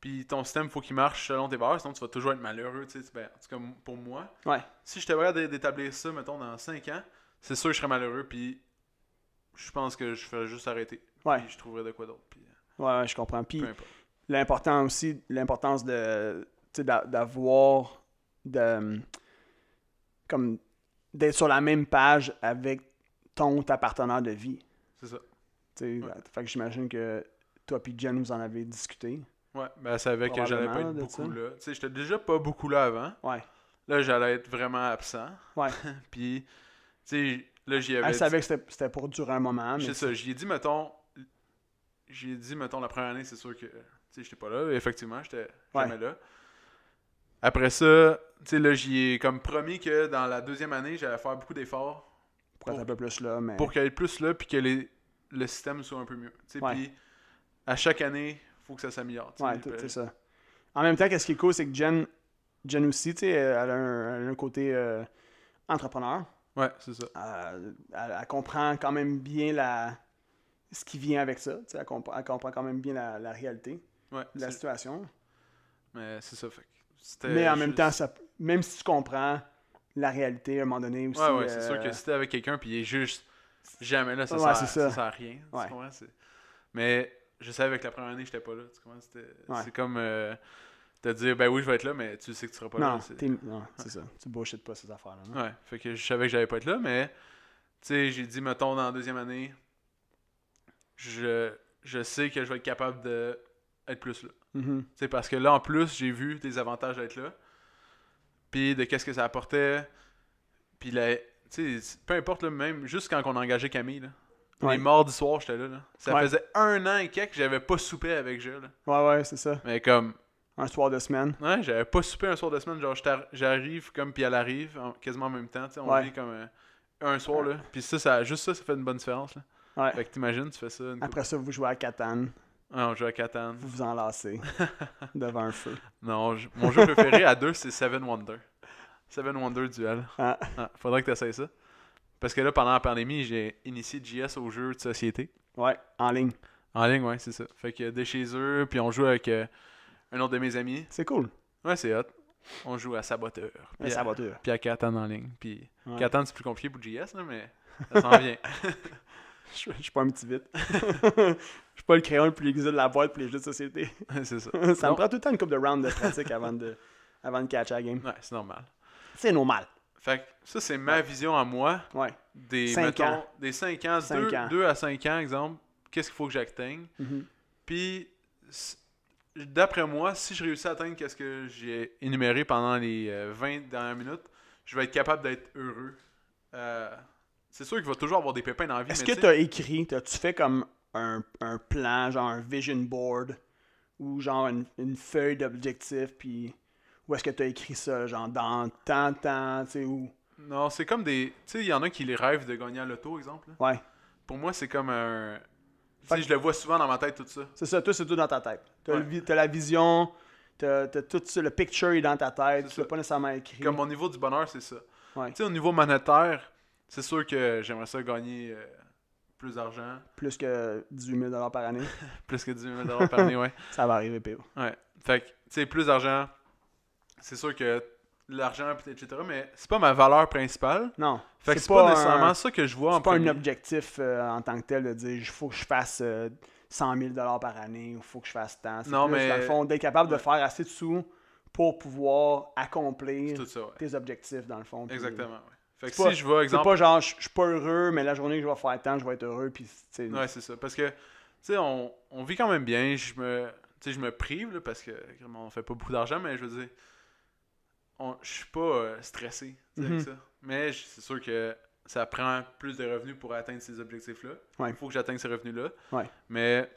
[SPEAKER 1] Puis ton système, il faut qu'il marche selon tes valeurs, sinon tu vas toujours être malheureux. Ben, en tout cas, pour moi,
[SPEAKER 2] ouais.
[SPEAKER 1] Si j'étais prêt d'établir ça, mettons, dans 5 ans, c'est sûr que je serais malheureux. Puis je pense que je ferais juste arrêter.
[SPEAKER 2] Ouais.
[SPEAKER 1] Puis je trouverais de quoi d'autre. Puis,
[SPEAKER 2] ouais, je comprends. Puis l'importance d'avoir comme d'être sur la même page avec ta partenaire de vie.
[SPEAKER 1] C'est ça.
[SPEAKER 2] Fait que j'imagine que toi et Jen, vous en avez discuté.
[SPEAKER 1] Ouais, ben elle savait que j'allais pas être beaucoup là. Tu sais, j'étais déjà pas beaucoup là avant.
[SPEAKER 2] Ouais.
[SPEAKER 1] Là, j'allais être vraiment absent.
[SPEAKER 2] Ouais.
[SPEAKER 1] Puis, tu sais, là, j'y avais
[SPEAKER 2] Elle savait que c'était pour durer un moment.
[SPEAKER 1] C'est ça. J'y ai dit, mettons, la première année, c'est sûr que, tu sais, j'étais pas là. Effectivement, j'étais jamais là. Après ça, tu sais, là, j'y ai comme promis que dans la 2e année, j'allais faire beaucoup d'efforts.
[SPEAKER 2] Pour être un peu plus là, mais...
[SPEAKER 1] Pour qu'elle ait plus là, puis que le système soit un peu mieux. Tu sais, puis à chaque année, il faut que ça s'améliore.
[SPEAKER 2] Ouais, c'est ça. En même temps, qu'est-ce qui est cool, c'est que Jen aussi, tu sais, elle a un côté entrepreneur.
[SPEAKER 1] Ouais, c'est ça.
[SPEAKER 2] Elle comprend quand même bien ce qui vient avec ça. Elle comprend quand même bien la réalité de la situation.
[SPEAKER 1] Mais c'est ça. Fait
[SPEAKER 2] mais en même temps, même si tu comprends la réalité à un moment donné aussi...
[SPEAKER 1] Ouais, c'est sûr que si t'es avec quelqu'un puis il est juste jamais là, ça sert à rien.
[SPEAKER 2] Ouais.
[SPEAKER 1] Tu comprends? Mais je savais que la première année, j'étais pas là. Tu comprends? C'est comme te dire, ben oui, je vais être là, mais tu sais que tu seras pas là.
[SPEAKER 2] Non, c'est ça. Tu bullshit pas ces affaires-là. Non?
[SPEAKER 1] Ouais, fait que je savais que j'allais pas être là, mais tu sais, j'ai dit, mettons, dans la 2e année, je sais que je vais être capable d'être plus là.
[SPEAKER 2] Mm-hmm.
[SPEAKER 1] Tu sais, parce que là, en plus, j'ai vu des avantages d'être là, puis de qu'est-ce que ça apportait, puis tu sais, peu importe, là, même juste quand on a engagé Camille, là, les mardis soirs, j'étais là. Ça faisait 1 an et quelques que j'avais pas soupé avec Jules.
[SPEAKER 2] Ouais, c'est ça.
[SPEAKER 1] Mais comme...
[SPEAKER 2] Un soir de semaine.
[SPEAKER 1] Ouais, j'avais pas soupé un soir de semaine. Genre, j'arrive comme, puis elle arrive, quasiment en même temps. Tu sais, on vit comme un soir, là. Puis juste ça fait une bonne différence, là.
[SPEAKER 2] Ouais.
[SPEAKER 1] Fait que t'imagines, tu fais ça.
[SPEAKER 2] Après ça, vous jouez à Catan.
[SPEAKER 1] Ah, on joue à Catan.
[SPEAKER 2] Vous vous enlacez devant un feu.
[SPEAKER 1] Non, mon jeu préféré à 2, c'est Seven Wonders. Seven Wonders Duel. Faudrait que tu essayes ça. Parce que là, pendant la pandémie, j'ai initié JS au jeu de société.
[SPEAKER 2] Ouais, en ligne.
[SPEAKER 1] En ligne, ouais, c'est ça. Fait que de chez eux, puis on joue avec un autre de mes amis.
[SPEAKER 2] C'est cool.
[SPEAKER 1] Ouais, c'est hot. On joue à Saboteur.
[SPEAKER 2] Un saboteur.
[SPEAKER 1] Puis à Catan en ligne. Puis
[SPEAKER 2] Ouais.
[SPEAKER 1] Catan, c'est plus compliqué pour JS, là, mais ça s'en vient.
[SPEAKER 2] Je suis pas un petit vite. Je suis pas le crayon le plus aiguisé de la boîte pour les jeux de société.
[SPEAKER 1] C'est ça.
[SPEAKER 2] Ça me prend tout le temps une couple de rounds de pratique avant de catcher la game.
[SPEAKER 1] Ouais, c'est normal.
[SPEAKER 2] C'est normal.
[SPEAKER 1] Fait que ça, c'est ma vision à moi.
[SPEAKER 2] Ouais.
[SPEAKER 1] Des
[SPEAKER 2] 5 ans.
[SPEAKER 1] Des 5 ans.
[SPEAKER 2] 5 ans.
[SPEAKER 1] 2 à 5 ans, exemple. Qu'est-ce qu'il faut que j'atteigne?
[SPEAKER 2] Mhm.
[SPEAKER 1] Puis, d'après moi, si je réussis à atteindre ce que j'ai énuméré pendant les 20 dernières minutes, je vais être capable d'être heureux. C'est sûr qu'il va toujours avoir des pépins dans la vie.
[SPEAKER 2] Est-ce
[SPEAKER 1] mais
[SPEAKER 2] que tu as écrit, tu fait comme un plan, genre un vision board, ou genre une feuille d'objectifs, puis où est-ce que tu as écrit ça, genre dans tant, tu sais, où?
[SPEAKER 1] Non, c'est comme des... Tu sais, il y en a qui les rêvent de gagner à l'auto, exemple. Là.
[SPEAKER 2] Ouais.
[SPEAKER 1] Pour moi, c'est comme un... Tu
[SPEAKER 2] Fait
[SPEAKER 1] sais, je le vois souvent dans ma tête, tout ça.
[SPEAKER 2] C'est ça, toi, c'est tout dans ta tête. T'as
[SPEAKER 1] Ouais.
[SPEAKER 2] t'as la vision, t'as tout ça, le picture est dans ta tête,
[SPEAKER 1] C'est
[SPEAKER 2] tu l'as
[SPEAKER 1] ça.
[SPEAKER 2] pas nécessairement écrit.
[SPEAKER 1] Comme au niveau du bonheur, c'est ça.
[SPEAKER 2] Ouais.
[SPEAKER 1] Tu sais, au niveau monétaire, c'est sûr que j'aimerais ça gagner plus d'argent.
[SPEAKER 2] Plus que 18 000 par année.
[SPEAKER 1] Plus que 18 000 par année, ouais.
[SPEAKER 2] Ça va arriver, PO.
[SPEAKER 1] Ouais. Fait que, tu sais, plus d'argent, c'est sûr que l'argent, etc., mais c'est pas ma valeur principale.
[SPEAKER 2] Non.
[SPEAKER 1] Fait que c'est pas nécessairement ça que je vois en
[SPEAKER 2] C'est pas un
[SPEAKER 1] premier.
[SPEAKER 2] objectif en tant que tel de dire il faut que je fasse 100 000 par année ou il faut que je fasse tant. C'est
[SPEAKER 1] Non,
[SPEAKER 2] plus,
[SPEAKER 1] mais-
[SPEAKER 2] dans le fond, d'être capable de
[SPEAKER 1] Ouais.
[SPEAKER 2] faire assez de sous pour pouvoir
[SPEAKER 1] C'est
[SPEAKER 2] accomplir
[SPEAKER 1] tout ça, ouais.
[SPEAKER 2] tes objectifs, dans le fond. Puis
[SPEAKER 1] Exactement, ouais. Fait que
[SPEAKER 2] C'est pas-
[SPEAKER 1] si je vois,
[SPEAKER 2] C'est
[SPEAKER 1] exemple...
[SPEAKER 2] pas genre, je suis pas heureux, mais la journée que je vais faire tant, je vais être heureux. Puis, tu sais,
[SPEAKER 1] Ouais, c'est ça. Parce que, tu sais, on vit quand même bien. Tu sais, je me prive, là, parce que vraiment, on fait pas beaucoup d'argent, mais je veux dire, je suis pas stressé tu sais, avec
[SPEAKER 2] Mhm.
[SPEAKER 1] ça. Mais c'est sûr que ça prend plus de revenus pour atteindre ces objectifs-là.
[SPEAKER 2] Ouais.
[SPEAKER 1] Il faut que j'atteigne ces revenus-là.
[SPEAKER 2] Ouais.
[SPEAKER 1] Mais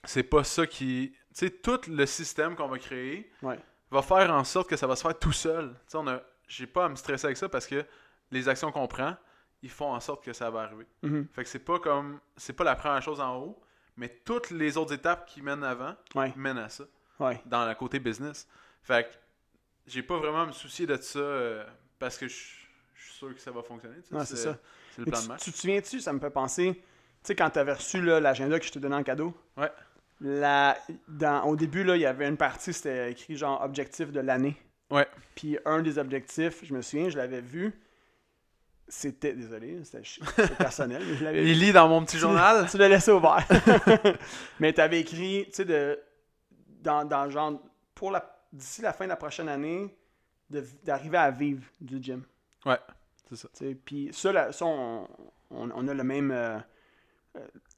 [SPEAKER 1] c'est pas ça qui... Tu sais, tout le système qu'on va créer
[SPEAKER 2] Ouais.
[SPEAKER 1] va faire en sorte que ça va se faire tout seul. Tu sais, j'ai pas à me stresser avec ça parce que les actions qu'on prend, ils font en sorte que ça va arriver.
[SPEAKER 2] Mhm.
[SPEAKER 1] Fait que c'est pas la première chose en haut, mais toutes les autres étapes qui mènent avant
[SPEAKER 2] Ouais.
[SPEAKER 1] mènent à ça,
[SPEAKER 2] Ouais.
[SPEAKER 1] dans le côté business. Fait que j'ai pas vraiment à me soucier de ça parce que je suis sûr que ça va fonctionner. Tu sais,
[SPEAKER 2] Ouais, c'est ça.
[SPEAKER 1] C'est le
[SPEAKER 2] Mais
[SPEAKER 1] plan de match.
[SPEAKER 2] tu te souviens-tu, ça me fait penser, tu sais, quand tu avais reçu là, l'agenda que je t'ai donné en cadeau,
[SPEAKER 1] Ouais.
[SPEAKER 2] au début, là, il y avait une partie, c'était écrit genre objectif de l'année.
[SPEAKER 1] Ouais.
[SPEAKER 2] Puis un des objectifs, je me souviens, je l'avais vu, c'était, désolé, c'est personnel, mais je l'avais vu.
[SPEAKER 1] Il lit dans mon petit journal.
[SPEAKER 2] Tu l'as laissé ouvert. Mais tu avais écrit, tu sais, dans genre, d'ici la fin de la prochaine année, d'arriver à vivre du gym.
[SPEAKER 1] Ouais, c'est ça.
[SPEAKER 2] Tu sais, puis ça, on a le même...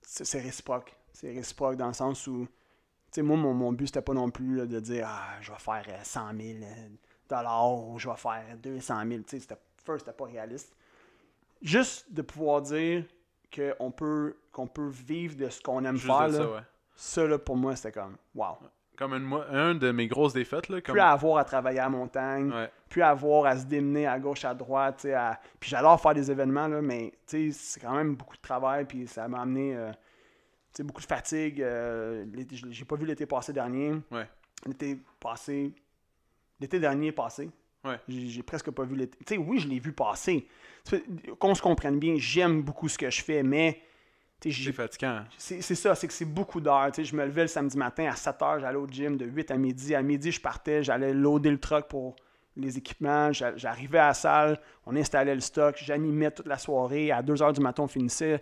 [SPEAKER 2] c'est réciproque. C'est réciproque dans le sens où... Tu sais, moi, mon but, c'était pas non plus là, de dire « Ah, je vais faire 100 000 dollars ou je vais faire 200 000. » Tu sais, c'était pas réaliste. Juste de pouvoir dire qu'on peut vivre de ce qu'on aime
[SPEAKER 1] Juste
[SPEAKER 2] faire,
[SPEAKER 1] de ça,
[SPEAKER 2] là,
[SPEAKER 1] ouais.
[SPEAKER 2] ça, là, pour moi, c'était comme « Wow! »
[SPEAKER 1] Comme un de mes grosses défaites. Là, comme...
[SPEAKER 2] Plus à avoir à travailler à la montagne,
[SPEAKER 1] Ouais.
[SPEAKER 2] plus à avoir à se démener à gauche, à droite. Tu sais, puis j'adore faire des événements, là, mais tu sais, c'est quand même beaucoup de travail. Puis ça m'a amené tu sais, beaucoup de fatigue. J'ai pas vu l'été passé dernier.
[SPEAKER 1] Ouais.
[SPEAKER 2] L'été dernier passé.
[SPEAKER 1] Ouais.
[SPEAKER 2] J'ai presque pas vu l'été. Tu sais, oui, je l'ai vu passer. Qu'on se comprenne bien, j'aime beaucoup ce que je fais, mais tu sais,
[SPEAKER 1] C'est fatigant.
[SPEAKER 2] c'est ça, c'est que c'est beaucoup d'heures. Tu sais, je me levais le samedi matin à 7 h, j'allais au gym de 8 à midi. À midi, je partais, j'allais loader le truck pour les équipements. J'arrivais à la salle, on installait le stock, j'animais toute la soirée. À 2 h du matin, on finissait.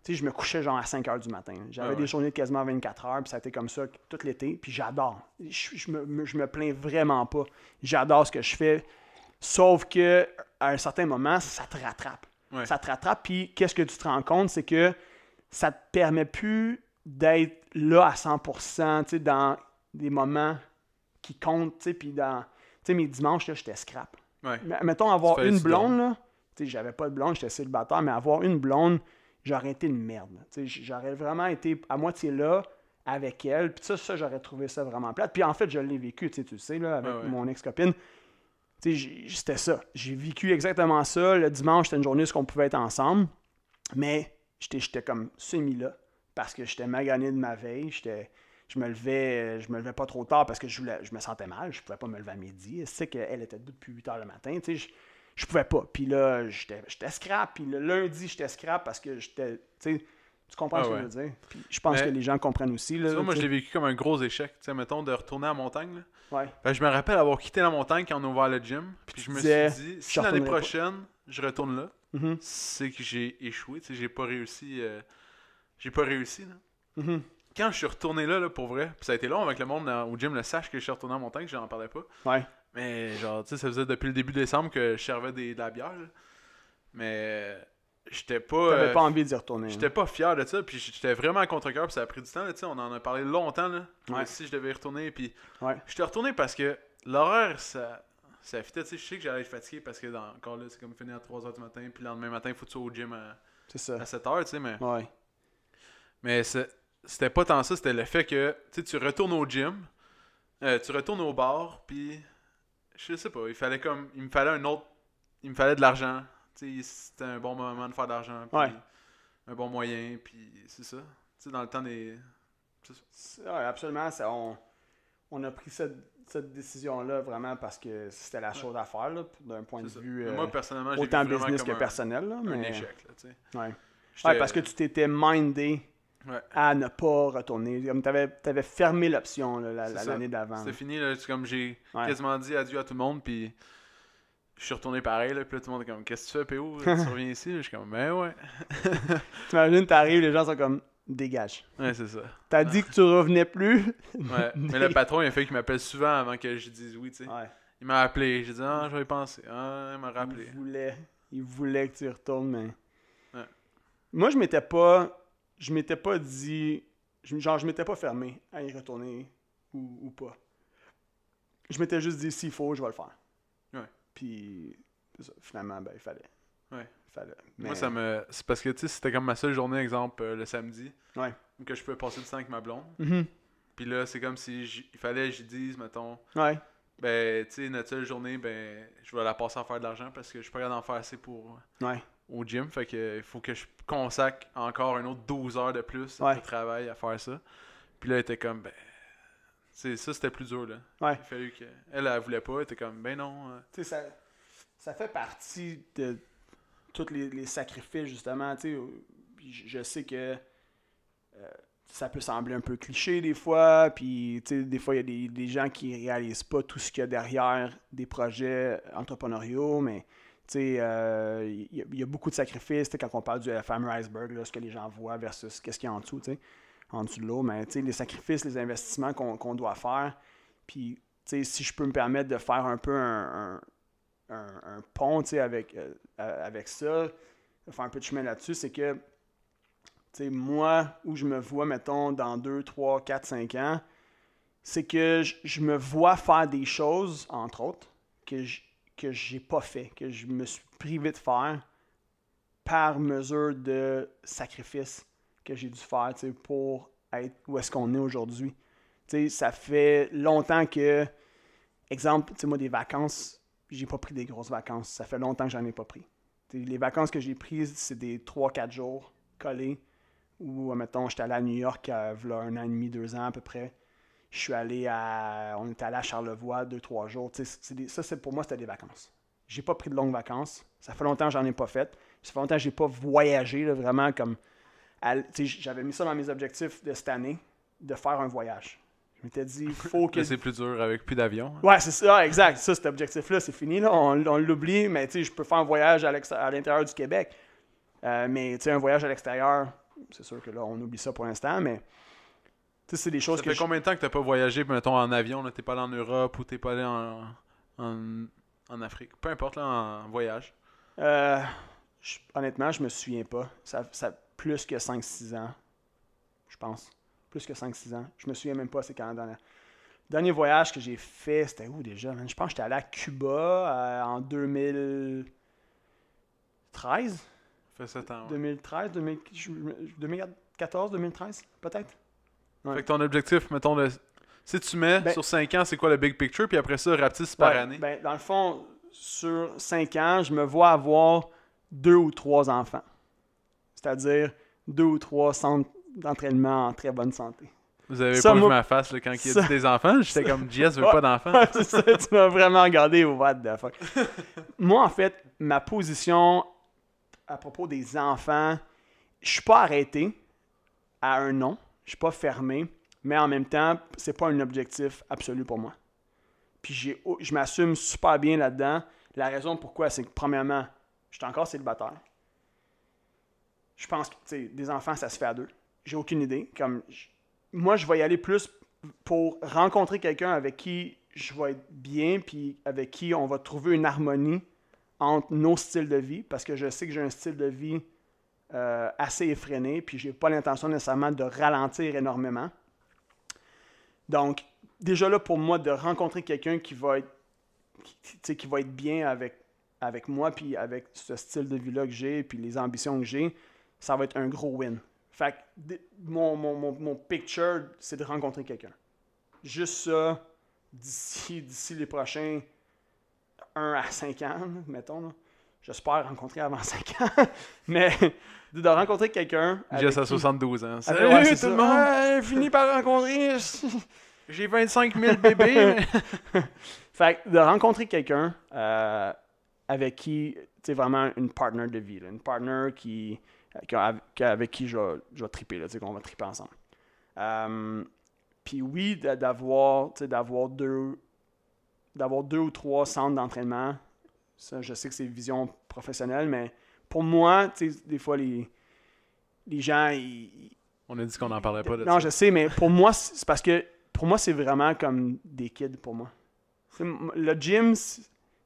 [SPEAKER 2] Tu sais, je me couchais genre à 5 h du matin. J'avais
[SPEAKER 1] Ouais.
[SPEAKER 2] des journées de quasiment 24 heures, puis ça a été comme ça tout l'été. Puis j'adore. Je me plains vraiment pas. J'adore ce que je fais. Sauf que à un certain moment, ça te rattrape.
[SPEAKER 1] Ouais.
[SPEAKER 2] Ça te rattrape, puis qu'est-ce que tu te rends compte, c'est que ça te permet plus d'être là à 100%, tu sais, dans des moments qui comptent, tu sais, puis dans... Tu sais, mes dimanches, là, j'étais scrap.
[SPEAKER 1] Ouais.
[SPEAKER 2] Mais, mettons, avoir
[SPEAKER 1] Tu fais
[SPEAKER 2] une
[SPEAKER 1] du
[SPEAKER 2] blonde, là, tu sais, j'avais pas de blonde, j'étais célibataire, mais avoir une blonde, j'aurais été une merde. Là. Tu sais, j'aurais vraiment été à moitié là avec elle, puis ça, j'aurais trouvé ça vraiment plate. Puis en fait, je l'ai vécu, tu le sais, là, avec
[SPEAKER 1] Ouais.
[SPEAKER 2] mon ex-copine. Tu sais, c'était ça. J'ai vécu exactement ça. Le dimanche, c'était une journée où on pouvait être ensemble, mais j'étais comme semi-là, parce que j'étais magané de ma veille, je me levais pas trop tard parce que je me sentais mal, je pouvais pas me lever à midi. Je sais qu'elle était depuis 8 h le matin, tu sais, je pouvais pas. Puis là, j'étais scrap, puis le lundi, j'étais scrap parce que j'étais, tu sais, Tu comprends ce que je veux dire? Puis je pense que les gens comprennent aussi. Là,
[SPEAKER 1] tu vois, moi, je l'ai vécu comme un gros échec. Tu sais, mettons, de retourner à la montagne. Là.
[SPEAKER 2] Ouais.
[SPEAKER 1] Fait que je me rappelle avoir quitté la montagne quand on a ouvert le gym. Puis je me suis dit, si l'année prochaine, je retourne là, c'est que j'ai échoué. Tu sais, j'ai pas réussi. Là. Quand je suis retourné là, pour vrai, puis ça a été long avec le monde au gym le sache que je suis retourné en montagne, je n'en parlais pas.
[SPEAKER 2] Ouais.
[SPEAKER 1] Mais genre, tu sais, ça faisait depuis le début décembre que je servais de la bière. Là. Mais j'étais pas.
[SPEAKER 2] T'avais pas envie d'y retourner.
[SPEAKER 1] J'étais pas fier de ça, puis j'étais vraiment à contre-cœur, puis ça a pris du temps. Là, on en a parlé longtemps. Là, si je devais y retourner, puis j'étais retourné parce que l'horaire, ça fitait. Je sais que j'allais être fatigué parce que encore là, c'est comme finir à 3h du matin, puis le lendemain matin, il faut que tu sois au gym à 7h, tu sais. Mais c'était pas tant ça, c'était le fait que tu retournes au gym, tu retournes au bar, puis je sais pas, il me fallait de l'argent. C'était un bon moment de faire de l'argent, puis un bon moyen, puis c'est ça. Dans le temps des...
[SPEAKER 2] Oui, absolument. On a pris cette décision-là vraiment parce que c'était la chose à faire, là, d'un point de vue
[SPEAKER 1] moi, personnellement,
[SPEAKER 2] autant business que personnel. Là, mais...
[SPEAKER 1] un échec. Là,
[SPEAKER 2] parce que tu t'étais mindé à ne pas retourner. Tu avais fermé l'option là, l'année d'avant.
[SPEAKER 1] C'était fini. Là, comme j'ai quasiment dit adieu à tout le monde, puis je suis retourné pareil. Là, puis là, tout le monde est comme, qu'est-ce que tu fais, PO? Tu reviens ici? Là, je suis comme, ben ouais.
[SPEAKER 2] T'imagines, t'arrives, les gens sont comme, dégage.
[SPEAKER 1] Ouais, c'est ça.
[SPEAKER 2] T'as dit que tu revenais plus.
[SPEAKER 1] Mais le patron, il a fait qu'il m'appelle souvent avant que je dise oui, tu sais. Il m'a appelé. J'ai dit, je vais y penser. Il m'a rappelé.
[SPEAKER 2] Il voulait que tu y retournes, mais... Moi, je m'étais pas dit... je m'étais pas fermé à y retourner ou pas. Je m'étais juste dit, s'il faut, je vais le faire. Puis, finalement, ben, il fallait. Mais...
[SPEAKER 1] Moi, c'est parce que, tu sais, c'était comme ma seule journée, exemple, le samedi, où que je pouvais passer du temps avec ma blonde. Puis là, c'est comme si il fallait que je dise, mettons, ben, tu sais, notre seule journée, ben, je vais la passer à faire de l'argent parce que je suis pas capable d'en faire assez pour au gym. Fait que il faut que je consacre encore un autre 12 heures de plus de travail à faire ça. Puis là, elle était comme, ben, ça, c'était plus dur, là. Il a fallu que... Elle voulait pas, elle était comme, ben non.
[SPEAKER 2] Tu sais, ça fait partie de tous les sacrifices, justement, tu sais. Je sais que ça peut sembler un peu cliché des fois, puis tu sais, des fois, il y a des gens qui réalisent pas tout ce qu'il y a derrière des projets entrepreneuriaux, mais tu sais, il y a beaucoup de sacrifices, quand on parle du fameux iceberg, là, ce que les gens voient versus qu'est-ce qu'il y a en dessous, tu sais, en dessous de l'eau, mais tu sais, les sacrifices, les investissements qu'on doit faire, puis tu sais, si je peux me permettre de faire un peu un pont, tu sais, avec ça, de faire un peu de chemin là-dessus, c'est que tu sais, moi, où je me vois, mettons, dans 2, 3, 4, 5 ans, c'est que je me vois faire des choses, entre autres, que j'ai pas fait, que je me suis privé de faire par mesure de sacrifice que j'ai dû faire, tu sais, pour être où est-ce qu'on est aujourd'hui. Tu sais, ça fait longtemps que, exemple, tu sais, moi, des vacances, j'ai pas pris des grosses vacances. Ça fait longtemps que j'en ai pas pris. Tu sais, les vacances que j'ai prises, c'est des 3-4 jours collés. Ou, mettons, j'étais allé à New York il y a 1 an et demi, 2 ans à peu près. On était allé à Charlevoix 2-3 jours. Pour moi, c'était des vacances. J'ai pas pris de longues vacances. Ça fait longtemps que j'en ai pas fait. Ça fait longtemps que j'ai pas voyagé, là, vraiment comme... J'avais mis ça dans mes objectifs de cette année, de faire un voyage. Je m'étais dit, il faut que...
[SPEAKER 1] c'est plus dur avec plus d'avion. Hein?
[SPEAKER 2] Ouais, c'est ça, exact. Ça, cet objectif-là, c'est fini. Là. On l'oublie, mais je peux faire un voyage à l'intérieur du Québec. Mais un voyage à l'extérieur... C'est sûr que là, on oublie ça pour l'instant, mais c'est des choses
[SPEAKER 1] ça fait combien de temps que tu n'as pas voyagé, mettons, en avion? Tu n'es pas allé en Europe ou tu n'es pas allé en Afrique? Peu importe, là, en voyage.
[SPEAKER 2] Honnêtement, je me souviens pas. Ça plus que 5-6 ans, je pense. Plus que 5-6 ans. Je me souviens même pas c'est quand. Le dernier voyage que j'ai fait, c'était où déjà? Man? Je pense que j'étais allé à Cuba en 2013.
[SPEAKER 1] Ça fait 7 ans. Ouais.
[SPEAKER 2] 2013, 2014, 2013, peut-être.
[SPEAKER 1] Ouais. Fait que ton objectif, mettons, si tu mets sur 5 ans, c'est quoi le big picture? Puis après ça, rapetisse par année.
[SPEAKER 2] Dans le fond, sur 5 ans, je me vois avoir 2 ou 3 enfants. C'est-à-dire 2 ou 3 centres d'entraînement en très bonne santé.
[SPEAKER 1] Vous avez pas vu ma face là, quand il y a des enfants? J'étais comme, JS veut pas d'enfants.
[SPEAKER 2] C'est ça, tu m'as vraiment regardé au what the fuck. Moi, en fait, ma position... à propos des enfants, je suis pas arrêté. à un non. Je suis pas fermé, mais en même temps, c'est pas un objectif absolu pour moi. Puis je m'assume super bien là-dedans. La raison pourquoi, c'est que premièrement, je suis encore célibataire. Je pense que des enfants, ça se fait à deux. J'ai aucune idée. Moi, je vais y aller plus pour rencontrer quelqu'un avec qui je vais être bien, puis avec qui on va trouver une harmonie entre nos styles de vie, parce que je sais que j'ai un style de vie assez effréné, puis j'ai pas l'intention nécessairement de ralentir énormément. Donc, déjà là, pour moi, de rencontrer quelqu'un qui va être bien avec moi, puis avec ce style de vie-là que j'ai, puis les ambitions que j'ai, ça va être un gros win. Fait que mon picture, c'est de rencontrer quelqu'un. Juste ça, d'ici les prochains 1 à 5 ans, mettons. Là. J'espère rencontrer avant 5 ans. Mais de rencontrer quelqu'un.
[SPEAKER 1] Juste à 72 ans.
[SPEAKER 2] Salut tout le monde! Fini par rencontrer.
[SPEAKER 1] J'ai 25 000 bébés.
[SPEAKER 2] Fait que de rencontrer quelqu'un avec qui, tu sais, vraiment une partner de vie. Là, une partner avec qui je vais triper, là, qu'on va triper ensemble. Puis oui, d'avoir 2 ou 3 centres d'entraînement, ça, je sais que c'est vision professionnelle, mais pour moi, des fois, les gens,
[SPEAKER 1] On a dit qu'on n'en parlait pas de ça.
[SPEAKER 2] Non, je sais, mais pour moi, c'est parce que pour moi, c'est vraiment comme des kids pour moi. Le gym,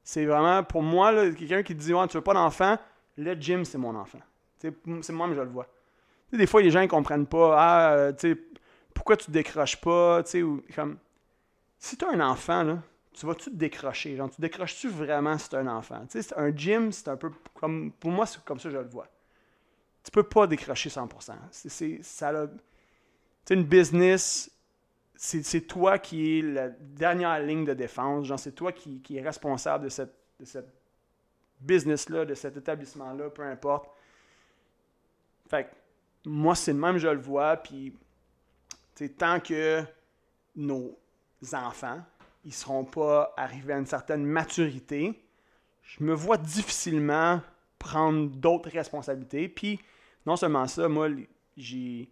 [SPEAKER 2] c'est vraiment, pour moi, là, quelqu'un qui dit « Ouais, tu veux pas d'enfant », le gym, c'est mon enfant. C'est moi, mais je le vois. Des fois, les gens ne comprennent pas « pourquoi tu te décroches pas? » Ou comme, si tu as un enfant, là, tu vas-tu te décrocher? Genre, tu décroches-tu vraiment si tu as un enfant? Un gym, c'est un peu comme, pour moi, c'est comme ça que je le vois. Tu peux pas décrocher 100%. Une business, c'est toi qui es la dernière ligne de défense. Genre, c'est toi qui est responsable de cette business-là, de cet établissement-là, peu importe. Fait que moi, c'est le même, je le vois. Puis, tant que nos enfants, ils seront pas arrivés à une certaine maturité, je me vois difficilement prendre d'autres responsabilités. Puis, non seulement ça, moi, j'ai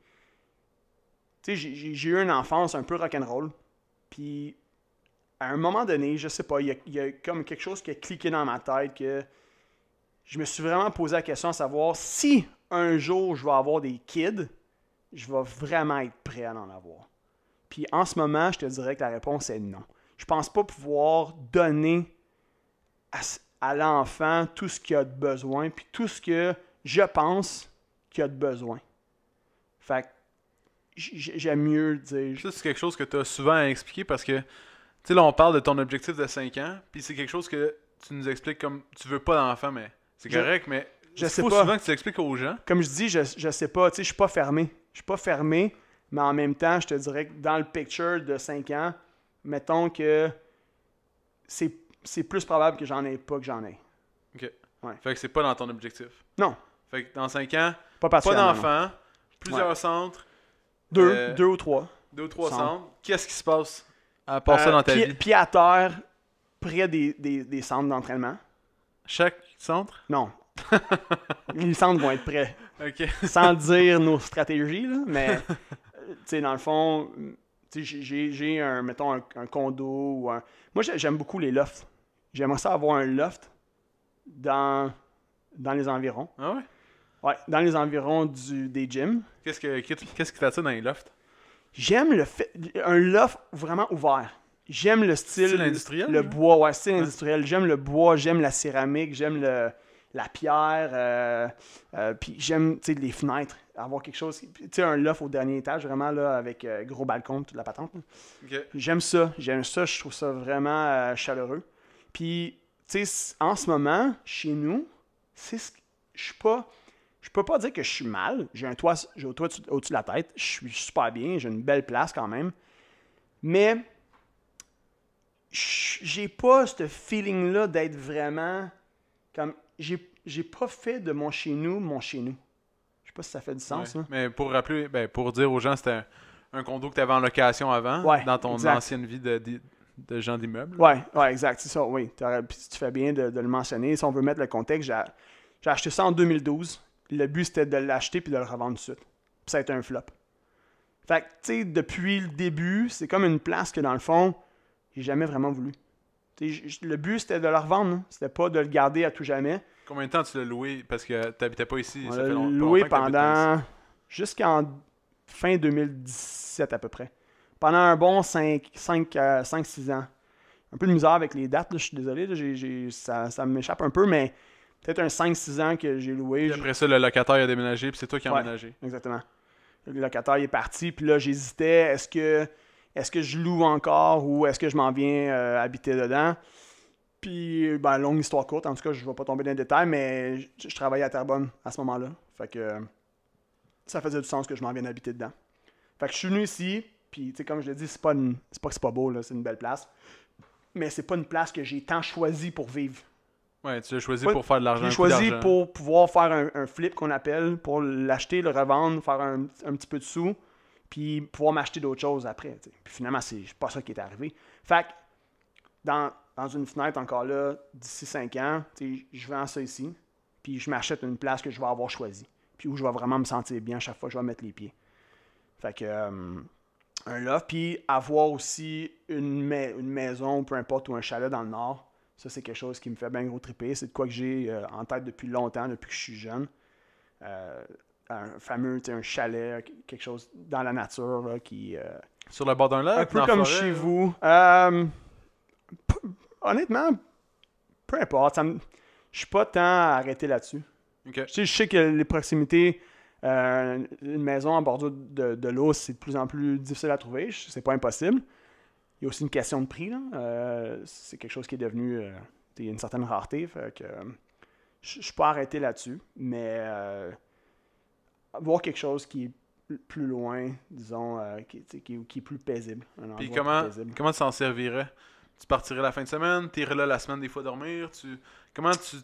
[SPEAKER 2] eu une enfance un peu rock'n'roll. Puis, à un moment donné, je sais pas, il y a comme quelque chose qui a cliqué dans ma tête que je me suis vraiment posé la question à savoir si un jour je vais avoir des kids, je vais vraiment être prêt à en avoir. Puis, en ce moment, je te dirais que la réponse est non. Je pense pas pouvoir donner à l'enfant tout ce qu'il a de besoin, puis tout ce que je pense qu'il a de besoin. Fait que j'aime mieux dire...
[SPEAKER 1] Ça, c'est quelque chose que tu as souvent expliqué parce que, tu sais, là, on parle de ton objectif de 5 ans, puis c'est quelque chose que tu nous expliques comme tu veux pas d'enfant, mais c'est correct, mais il faut souvent que tu l'expliques aux gens.
[SPEAKER 2] Comme je dis, je sais pas, tu sais, je suis pas fermé. Je suis pas fermé, mais en même temps, je te dirais que dans le picture de 5 ans, mettons que c'est plus probable que j'en ai pas que j'en ai.
[SPEAKER 1] OK.
[SPEAKER 2] Ouais.
[SPEAKER 1] Fait que c'est pas dans ton objectif.
[SPEAKER 2] Non.
[SPEAKER 1] Fait que dans 5 ans,
[SPEAKER 2] pas
[SPEAKER 1] d'enfants, plusieurs centres.
[SPEAKER 2] 2 ou 3.
[SPEAKER 1] 2 ou 3 centres. Qu'est-ce qui se passe à part ça dans ta vie?
[SPEAKER 2] Pied à terre, près des centres d'entraînement.
[SPEAKER 1] Chaque centre?
[SPEAKER 2] Non. Les centres vont être prêts.
[SPEAKER 1] OK.
[SPEAKER 2] Sans dire nos stratégies, là, mais dans le fond, j'ai un condo ou un... Moi, j'aime beaucoup les lofts. J'aimerais ça avoir un loft dans les environs.
[SPEAKER 1] Ah ouais?
[SPEAKER 2] Ouais, dans les environs des gyms.
[SPEAKER 1] Qu'est-ce qui t'attire dans les lofts?
[SPEAKER 2] J'aime un loft vraiment ouvert. J'aime le style
[SPEAKER 1] industriel?
[SPEAKER 2] Le bois, ouais, style industriel. J'aime le bois, j'aime la céramique, j'aime la pierre, puis j'aime les fenêtres, avoir quelque chose, un loft au dernier étage, vraiment là, avec gros balcon, toute la patente.
[SPEAKER 1] Okay.
[SPEAKER 2] J'aime ça, je trouve ça vraiment chaleureux. Puis, en ce moment, chez nous, je peux pas dire que je suis mal, j'ai un toit au-dessus de la tête, je suis super bien, j'ai une belle place quand même, mais j'ai pas ce feeling-là d'être vraiment comme... J'ai pas fait de mon chez-nous mon chez-nous. Je sais pas si ça fait du sens.
[SPEAKER 1] Ouais.
[SPEAKER 2] Hein?
[SPEAKER 1] Mais pour rappeler, pour dire aux gens, c'était un condo que tu avais en location avant, dans ton ancienne vie de gens d'immeuble.
[SPEAKER 2] Ouais, exact, c'est ça, oui. Puis tu fais bien de le mentionner. Si on veut mettre le contexte, j'ai acheté ça en 2012. Le but, c'était de l'acheter puis de le revendre tout de suite. Puis ça a été un flop. Fait que, tu sais, depuis le début, c'est comme une place que, dans le fond, j'ai jamais vraiment voulu. Le but, c'était de le revendre. Hein. C'était pas de le garder à tout jamais.
[SPEAKER 1] Combien de temps tu l'as loué? Parce que t'habitais pas ici.
[SPEAKER 2] On
[SPEAKER 1] Ça
[SPEAKER 2] l'a
[SPEAKER 1] fait
[SPEAKER 2] loué
[SPEAKER 1] longtemps que t'habites pas
[SPEAKER 2] pendant...
[SPEAKER 1] ici.
[SPEAKER 2] jusqu'en fin 2017 à peu près. Pendant un bon 5-6 ans. Un peu de misère avec les dates, là, je suis désolé. Là, ça m'échappe un peu, mais peut-être un 5-6 ans que j'ai loué.
[SPEAKER 1] Puis après ça, le locataire a déménagé, puis c'est toi qui as
[SPEAKER 2] Ouais.
[SPEAKER 1] emménagé.
[SPEAKER 2] Exactement. Le locataire il est parti, puis là, j'hésitais. Est-ce que je loue encore ou est-ce que je m'en viens habiter dedans? Puis, ben, longue histoire courte. En tout cas, je ne vais pas tomber dans les détails, mais je travaillais à Terrebonne à ce moment-là. Fait que ça faisait du sens que je m'en vienne habiter dedans. Fait que je suis venu ici, puis, tu sais, comme je l'ai dit, c'est pas que c'est pas beau, là, c'est une belle place. Mais c'est pas une place que j'ai tant choisi pour vivre.
[SPEAKER 1] Ouais, tu l'as choisi
[SPEAKER 2] Pas-
[SPEAKER 1] pour faire de l'argent.
[SPEAKER 2] J'ai
[SPEAKER 1] un coup
[SPEAKER 2] choisi
[SPEAKER 1] d'argent.
[SPEAKER 2] pour pouvoir faire un flip qu'on appelle, pour l'acheter, le revendre, faire un petit peu de sous, puis pouvoir m'acheter d'autres choses après. T'sais. Puis finalement, c'est pas ça qui est arrivé. Fait que dans une fenêtre encore là, d'ici 5 ans, je vends ça ici, puis je m'achète une place que je vais avoir choisie, puis où je vais vraiment me sentir bien chaque fois que je vais mettre les pieds. Fait que un loft, puis avoir aussi une maison, peu importe, ou un chalet dans le nord. Ça, c'est quelque chose qui me fait bien gros triper. C'est de quoi que j'ai en tête depuis longtemps, depuis que je suis jeune. Un fameux, un chalet, quelque chose dans la nature là, qui...
[SPEAKER 1] Sur le bord d'un lac,
[SPEAKER 2] un peu
[SPEAKER 1] dans la
[SPEAKER 2] comme
[SPEAKER 1] forêt,
[SPEAKER 2] chez
[SPEAKER 1] là?
[SPEAKER 2] vous. Honnêtement, peu importe. Je suis pas tant arrêté là-dessus.
[SPEAKER 1] Ok.
[SPEAKER 2] Je sais que les proximités, une maison en bordure de l'eau, c'est de plus en plus difficile à trouver. C'est pas impossible. Il y a aussi une question de prix. Là. C'est quelque chose qui est devenu une certaine rareté. Fait que, je suis pas arrêté là-dessus. Mais voir quelque chose qui est plus loin, disons, qui est plus paisible. Un
[SPEAKER 1] Puis
[SPEAKER 2] endroit plus paisible.
[SPEAKER 1] comment tu t'en servirais? Tu partirais la fin de semaine, t'irais là la semaine des fois dormir, comment tu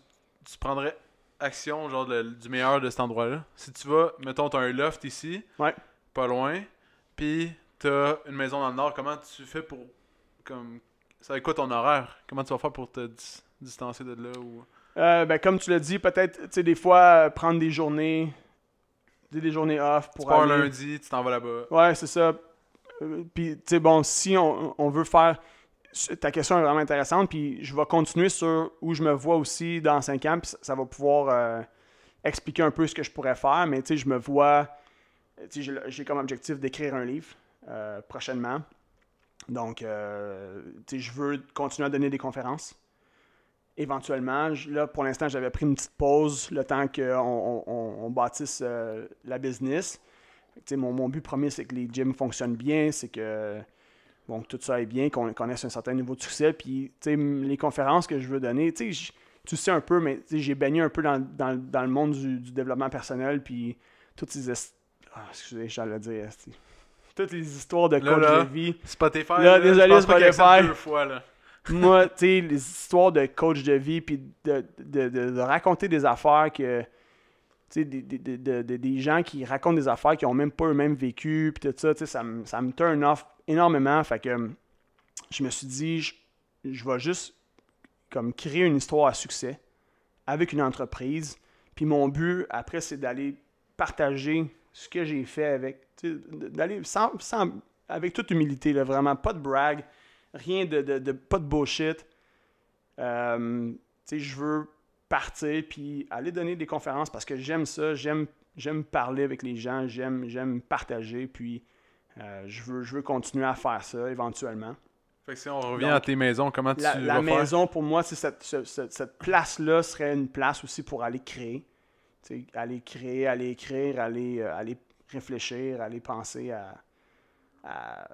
[SPEAKER 1] prendrais action genre du meilleur de cet endroit-là? Si tu vas, mettons, t'as un loft ici,
[SPEAKER 2] Ouais.
[SPEAKER 1] pas loin, puis t'as une maison dans le nord, comment tu fais pour, ça va être quoi ton horaire? Comment tu vas faire pour te distancer de là? Ou...
[SPEAKER 2] Ben, comme tu l'as dit, peut-être, des fois, prendre des journées off
[SPEAKER 1] Tu
[SPEAKER 2] pour
[SPEAKER 1] pars
[SPEAKER 2] aller...
[SPEAKER 1] lundi, tu t'en vas là-bas.
[SPEAKER 2] Ouais, c'est ça. Puis, tu sais, bon, si on veut faire... Ta question est vraiment intéressante, puis je vais continuer sur où je me vois aussi dans 5 ans, puis ça va pouvoir expliquer un peu ce que je pourrais faire, mais tu sais, je me vois... Tu sais, j'ai comme objectif d'écrire un livre prochainement. Donc, tu sais, je veux continuer à donner des conférences. Éventuellement, là, pour l'instant, j'avais pris une petite pause le temps qu'on bâtisse la business. Mon but premier, c'est que les gyms fonctionnent bien, c'est que tout ça est bien, qu'on connaisse un certain niveau de succès. Puis, les conférences que je veux donner, tu sais un peu, mais j'ai baigné un peu dans le monde du développement personnel, puis toutes ces... excusez, j'allais dire... toutes les histoires de coach de vie.
[SPEAKER 1] Spotify,
[SPEAKER 2] là, désolé,
[SPEAKER 1] je pense pas qu'il
[SPEAKER 2] Spotify.
[SPEAKER 1] accepte 2 fois, là.
[SPEAKER 2] Moi, tu sais, les histoires de coach de vie, puis de raconter des affaires que, tu sais, des gens qui racontent des affaires qui n'ont même pas eux-mêmes vécu, puis tout ça, tu sais, ça me turn off énormément. Fait que je me suis dit, je vais juste comme créer une histoire à succès avec une entreprise. Puis mon but, après, c'est d'aller partager ce que j'ai fait avec, tu sais, d'aller avec toute humilité, là, vraiment, pas de brag. Rien pas de bullshit. Je veux partir puis aller donner des conférences parce que j'aime ça. J'aime parler avec les gens. J'aime partager. Puis je veux continuer à faire ça éventuellement.
[SPEAKER 1] Fait que si on revient à tes maisons, comment tu vas
[SPEAKER 2] La
[SPEAKER 1] faire?
[SPEAKER 2] maison, pour moi, c'est cette place-là serait une place aussi pour aller créer. Aller créer, aller écrire, aller réfléchir, aller penser à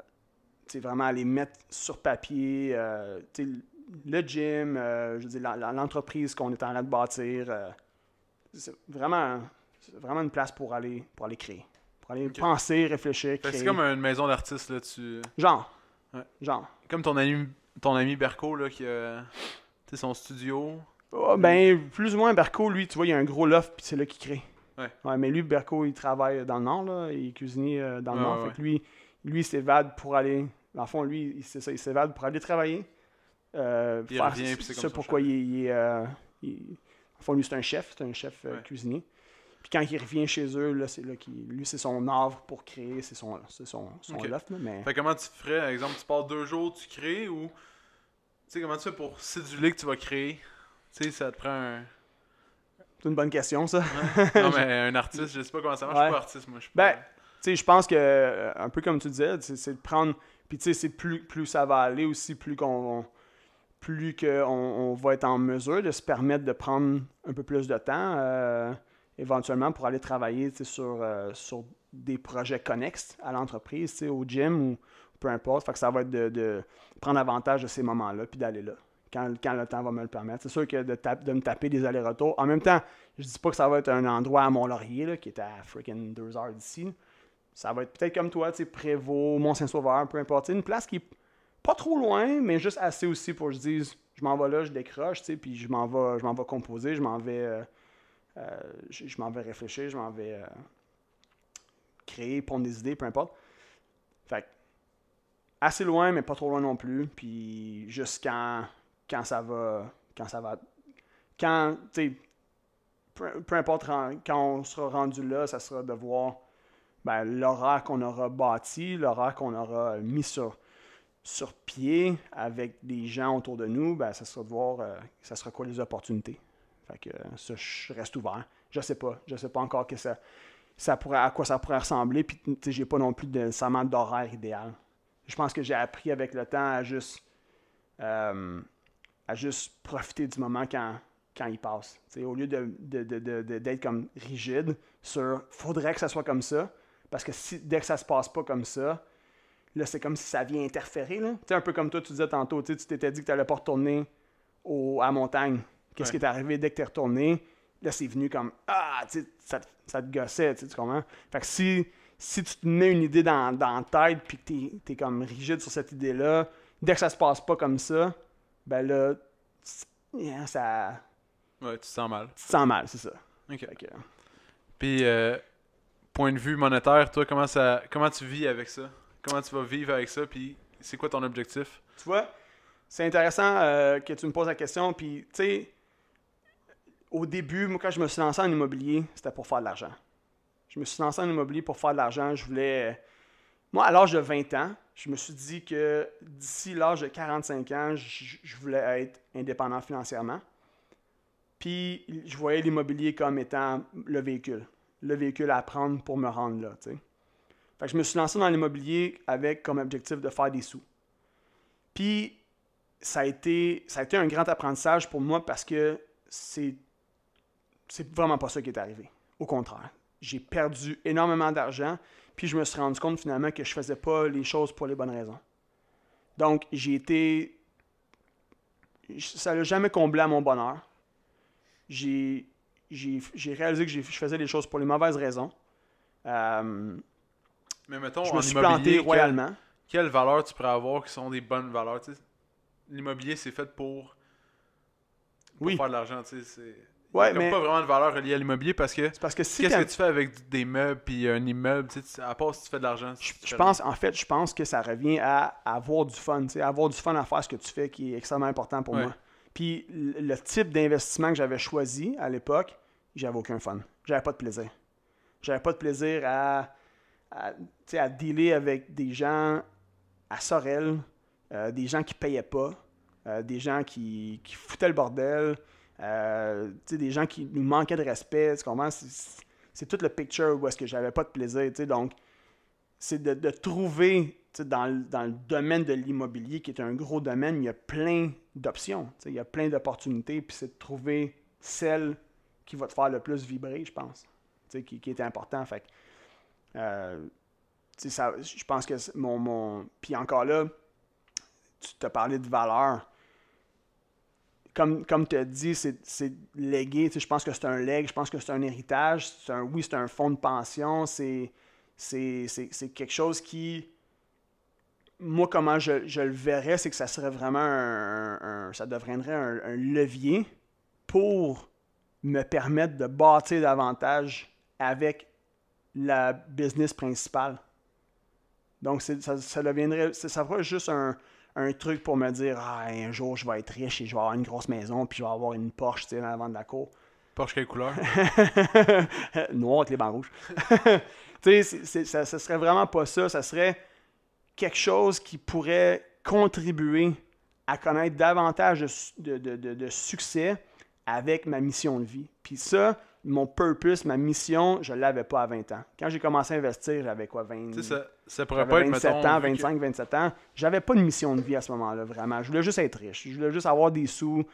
[SPEAKER 2] vraiment aller mettre sur papier le gym, je veux dire, l'entreprise qu'on est en train de bâtir. C'est vraiment une place pour aller créer. Pour aller penser, réfléchir, créer.
[SPEAKER 1] C'est comme une maison d'artiste, là.
[SPEAKER 2] Genre.
[SPEAKER 1] Ouais.
[SPEAKER 2] Genre.
[SPEAKER 1] Comme ton ami Berco, là, qui a son studio.
[SPEAKER 2] Oh, ben, plus ou moins, Berco, lui, tu vois, il y a un gros loft, puis c'est là qu'il crée.
[SPEAKER 1] Ouais.
[SPEAKER 2] Mais lui, Berco, il travaille dans le Nord, là. Il est cuisinier dans le Nord.
[SPEAKER 1] Ouais.
[SPEAKER 2] Fait que lui, il s'évade pour aller... En fond, lui, c'est ça, il s'évade pour aller travailler.
[SPEAKER 1] Il revient, puis c'est comme
[SPEAKER 2] ça. Pourquoi il est... en fond, lui, c'est un chef
[SPEAKER 1] Ouais.
[SPEAKER 2] cuisinier. Puis quand il revient chez eux, là, c'est là lui, c'est son œuvre pour créer, c'est son
[SPEAKER 1] Ok.
[SPEAKER 2] loft. Là, mais...
[SPEAKER 1] Fait comment tu ferais, par exemple, tu pars 2 jours, tu crées, ou... Tu sais, comment tu fais pour céduler que tu vas créer? Tu sais, ça te prend un...
[SPEAKER 2] C'est une bonne question, ça.
[SPEAKER 1] Ouais. Non, mais un artiste, je sais pas comment ça marche, je suis
[SPEAKER 2] Ouais.
[SPEAKER 1] pas artiste, moi, je suis
[SPEAKER 2] Ben,
[SPEAKER 1] pas...
[SPEAKER 2] tu sais, je pense que, un peu comme tu disais, c'est de prendre... Puis tu sais, c'est plus ça va aller aussi, plus qu'on va être en mesure de se permettre de prendre un peu plus de temps, éventuellement, pour aller travailler sur des projets connexes à l'entreprise, au gym ou peu importe. Fait que ça va être de prendre avantage de ces moments-là puis d'aller là. Quand le temps va me le permettre. C'est sûr que de me taper des allers-retours. En même temps, je dis pas que ça va être un endroit à Mont-Laurier, là, qui est à freaking 2 heures d'ici. Ça va être peut-être comme toi, Prévost, Mont-Saint-Sauveur, peu importe. Une place qui est pas trop loin, mais juste assez aussi pour que je dise, je m'en vais là, je décroche, puis je m'en vais composer, je m'en vais réfléchir, je m'en vais créer, pondre des idées, peu importe. Fait que, assez loin, mais pas trop loin non plus, puis juste quand ça va, tu sais, peu importe quand on sera rendu là, ça sera de voir l'horaire qu'on aura bâti, l'horaire qu'on aura mis sur pied avec des gens autour de nous, ça sera de voir ça sera quoi les opportunités. Fait que ça, je reste ouvert. Je sais pas encore que à quoi ça pourrait ressembler, puis j'ai pas non plus nécessairement d'horaire idéal. Je pense que j'ai appris avec le temps à juste profiter du moment quand il passe. T'sais, au lieu d'être comme rigide sur faudrait que ça soit comme ça, parce que dès que ça se passe pas comme ça, là, c'est comme si ça vient interférer. Là. Un peu comme toi, tu disais tantôt, tu t'étais dit que tu n'allais pas retourner à la montagne. Qu'est-ce qui est arrivé dès que tu es retourné? Là, c'est venu comme ça te gossait, tu comprends? Fait que si tu te mets une idée dans la tête puis que tu es comme rigide sur cette idée-là, dès que ça se passe pas comme ça, ben là, ça...
[SPEAKER 1] Ouais, tu te sens mal.
[SPEAKER 2] Tu te sens mal, c'est ça.
[SPEAKER 1] Ok.
[SPEAKER 2] Fait que,
[SPEAKER 1] Puis, point de vue monétaire, toi, comment tu vis avec ça? Comment tu vas vivre avec ça? Puis, c'est quoi ton objectif?
[SPEAKER 2] tu vois, c'est intéressant que tu me poses la question. Puis, tu sais, au début, moi, quand je me suis lancé en immobilier, c'était pour faire de l'argent. Je me suis lancé en immobilier pour faire de l'argent. Je voulais... Moi, à l'âge de 20 ans, je me suis dit que d'ici l'âge de 45 ans, je voulais être indépendant financièrement. Puis, je voyais l'immobilier comme étant le véhicule à prendre pour me rendre là, tu sais. Fait que je me suis lancé dans l'immobilier avec comme objectif de faire des sous. Puis, ça a été un grand apprentissage pour moi parce que c'est vraiment pas ça qui est arrivé. Au contraire, j'ai perdu énormément d'argent, puis je me suis rendu compte finalement que je faisais pas les choses pour les bonnes raisons. Donc, ça n'a jamais comblé à mon bonheur. J'ai réalisé que je faisais les choses pour les mauvaises raisons.
[SPEAKER 1] Mais mettons,
[SPEAKER 2] Je
[SPEAKER 1] en
[SPEAKER 2] me suis planté
[SPEAKER 1] immobilier,
[SPEAKER 2] royalement.
[SPEAKER 1] quelles valeurs tu pourrais avoir qui sont des bonnes valeurs? Tu sais, l'immobilier, c'est fait pour
[SPEAKER 2] Oui.
[SPEAKER 1] faire de l'argent. Tu sais,
[SPEAKER 2] Ouais,
[SPEAKER 1] il n'y a
[SPEAKER 2] mais
[SPEAKER 1] pas vraiment de valeur reliée à l'immobilier parce que
[SPEAKER 2] c'est parce que si
[SPEAKER 1] qu'est-ce que tu fais avec des meubles puis un immeuble, tu sais, à part si tu fais de l'argent? Si tu
[SPEAKER 2] je
[SPEAKER 1] fais
[SPEAKER 2] pense que ça revient à avoir du fun, tu sais, avoir du fun à faire ce que tu fais qui est extrêmement important pour
[SPEAKER 1] Ouais.
[SPEAKER 2] moi. Puis le type d'investissement que j'avais choisi à l'époque, j'avais aucun fun. J'avais pas de plaisir. J'avais pas de plaisir à dealer avec des gens à Sorel, des gens qui payaient pas, des gens qui foutaient le bordel, des gens qui nous manquaient de respect. Tu comprends? C'est tout le picture où est-ce que j'avais pas de plaisir. Tu sais, donc, c'est de trouver dans le domaine de l'immobilier, qui est un gros domaine, il y a plein d'options. Tu sais, il y a plein d'opportunités, puis c'est de trouver celle qui va te faire le plus vibrer, je pense. Tu sais, qui est important. Fait que, je pense que puis encore là, tu t'as parlé de valeur. Comme tu as dit, c'est légué. Je pense que c'est un legs, je pense que c'est un héritage. Oui, c'est un fonds de pension. C'est quelque chose qui... Moi, comment je le verrais, c'est que ça serait vraiment ça deviendrait un levier pour me permettre de bâtir davantage avec la business principale. Donc, ça deviendrait... Ça ferait juste un truc pour me dire un jour, je vais être riche et je vais avoir une grosse maison puis je vais avoir une Porsche dans l'avant de la cour.
[SPEAKER 1] Porsche quelle couleur?
[SPEAKER 2] Noir avec les bancs rouges. Tu sais, ça serait vraiment pas ça. Ça serait quelque chose qui pourrait contribuer à connaître davantage de succès avec ma mission de vie. Puis ça, mon purpose, ma mission, je ne l'avais pas à 20 ans. Quand j'ai commencé à investir, j'avais quoi, 20...
[SPEAKER 1] Tu sais, ça pourrait
[SPEAKER 2] J'avais
[SPEAKER 1] pas être,
[SPEAKER 2] 27
[SPEAKER 1] mettons...
[SPEAKER 2] ans,
[SPEAKER 1] vu que-
[SPEAKER 2] 25, 27 ans. J'avais pas de mission de vie à ce moment-là, vraiment. Je voulais juste être riche. Je voulais juste avoir des sous.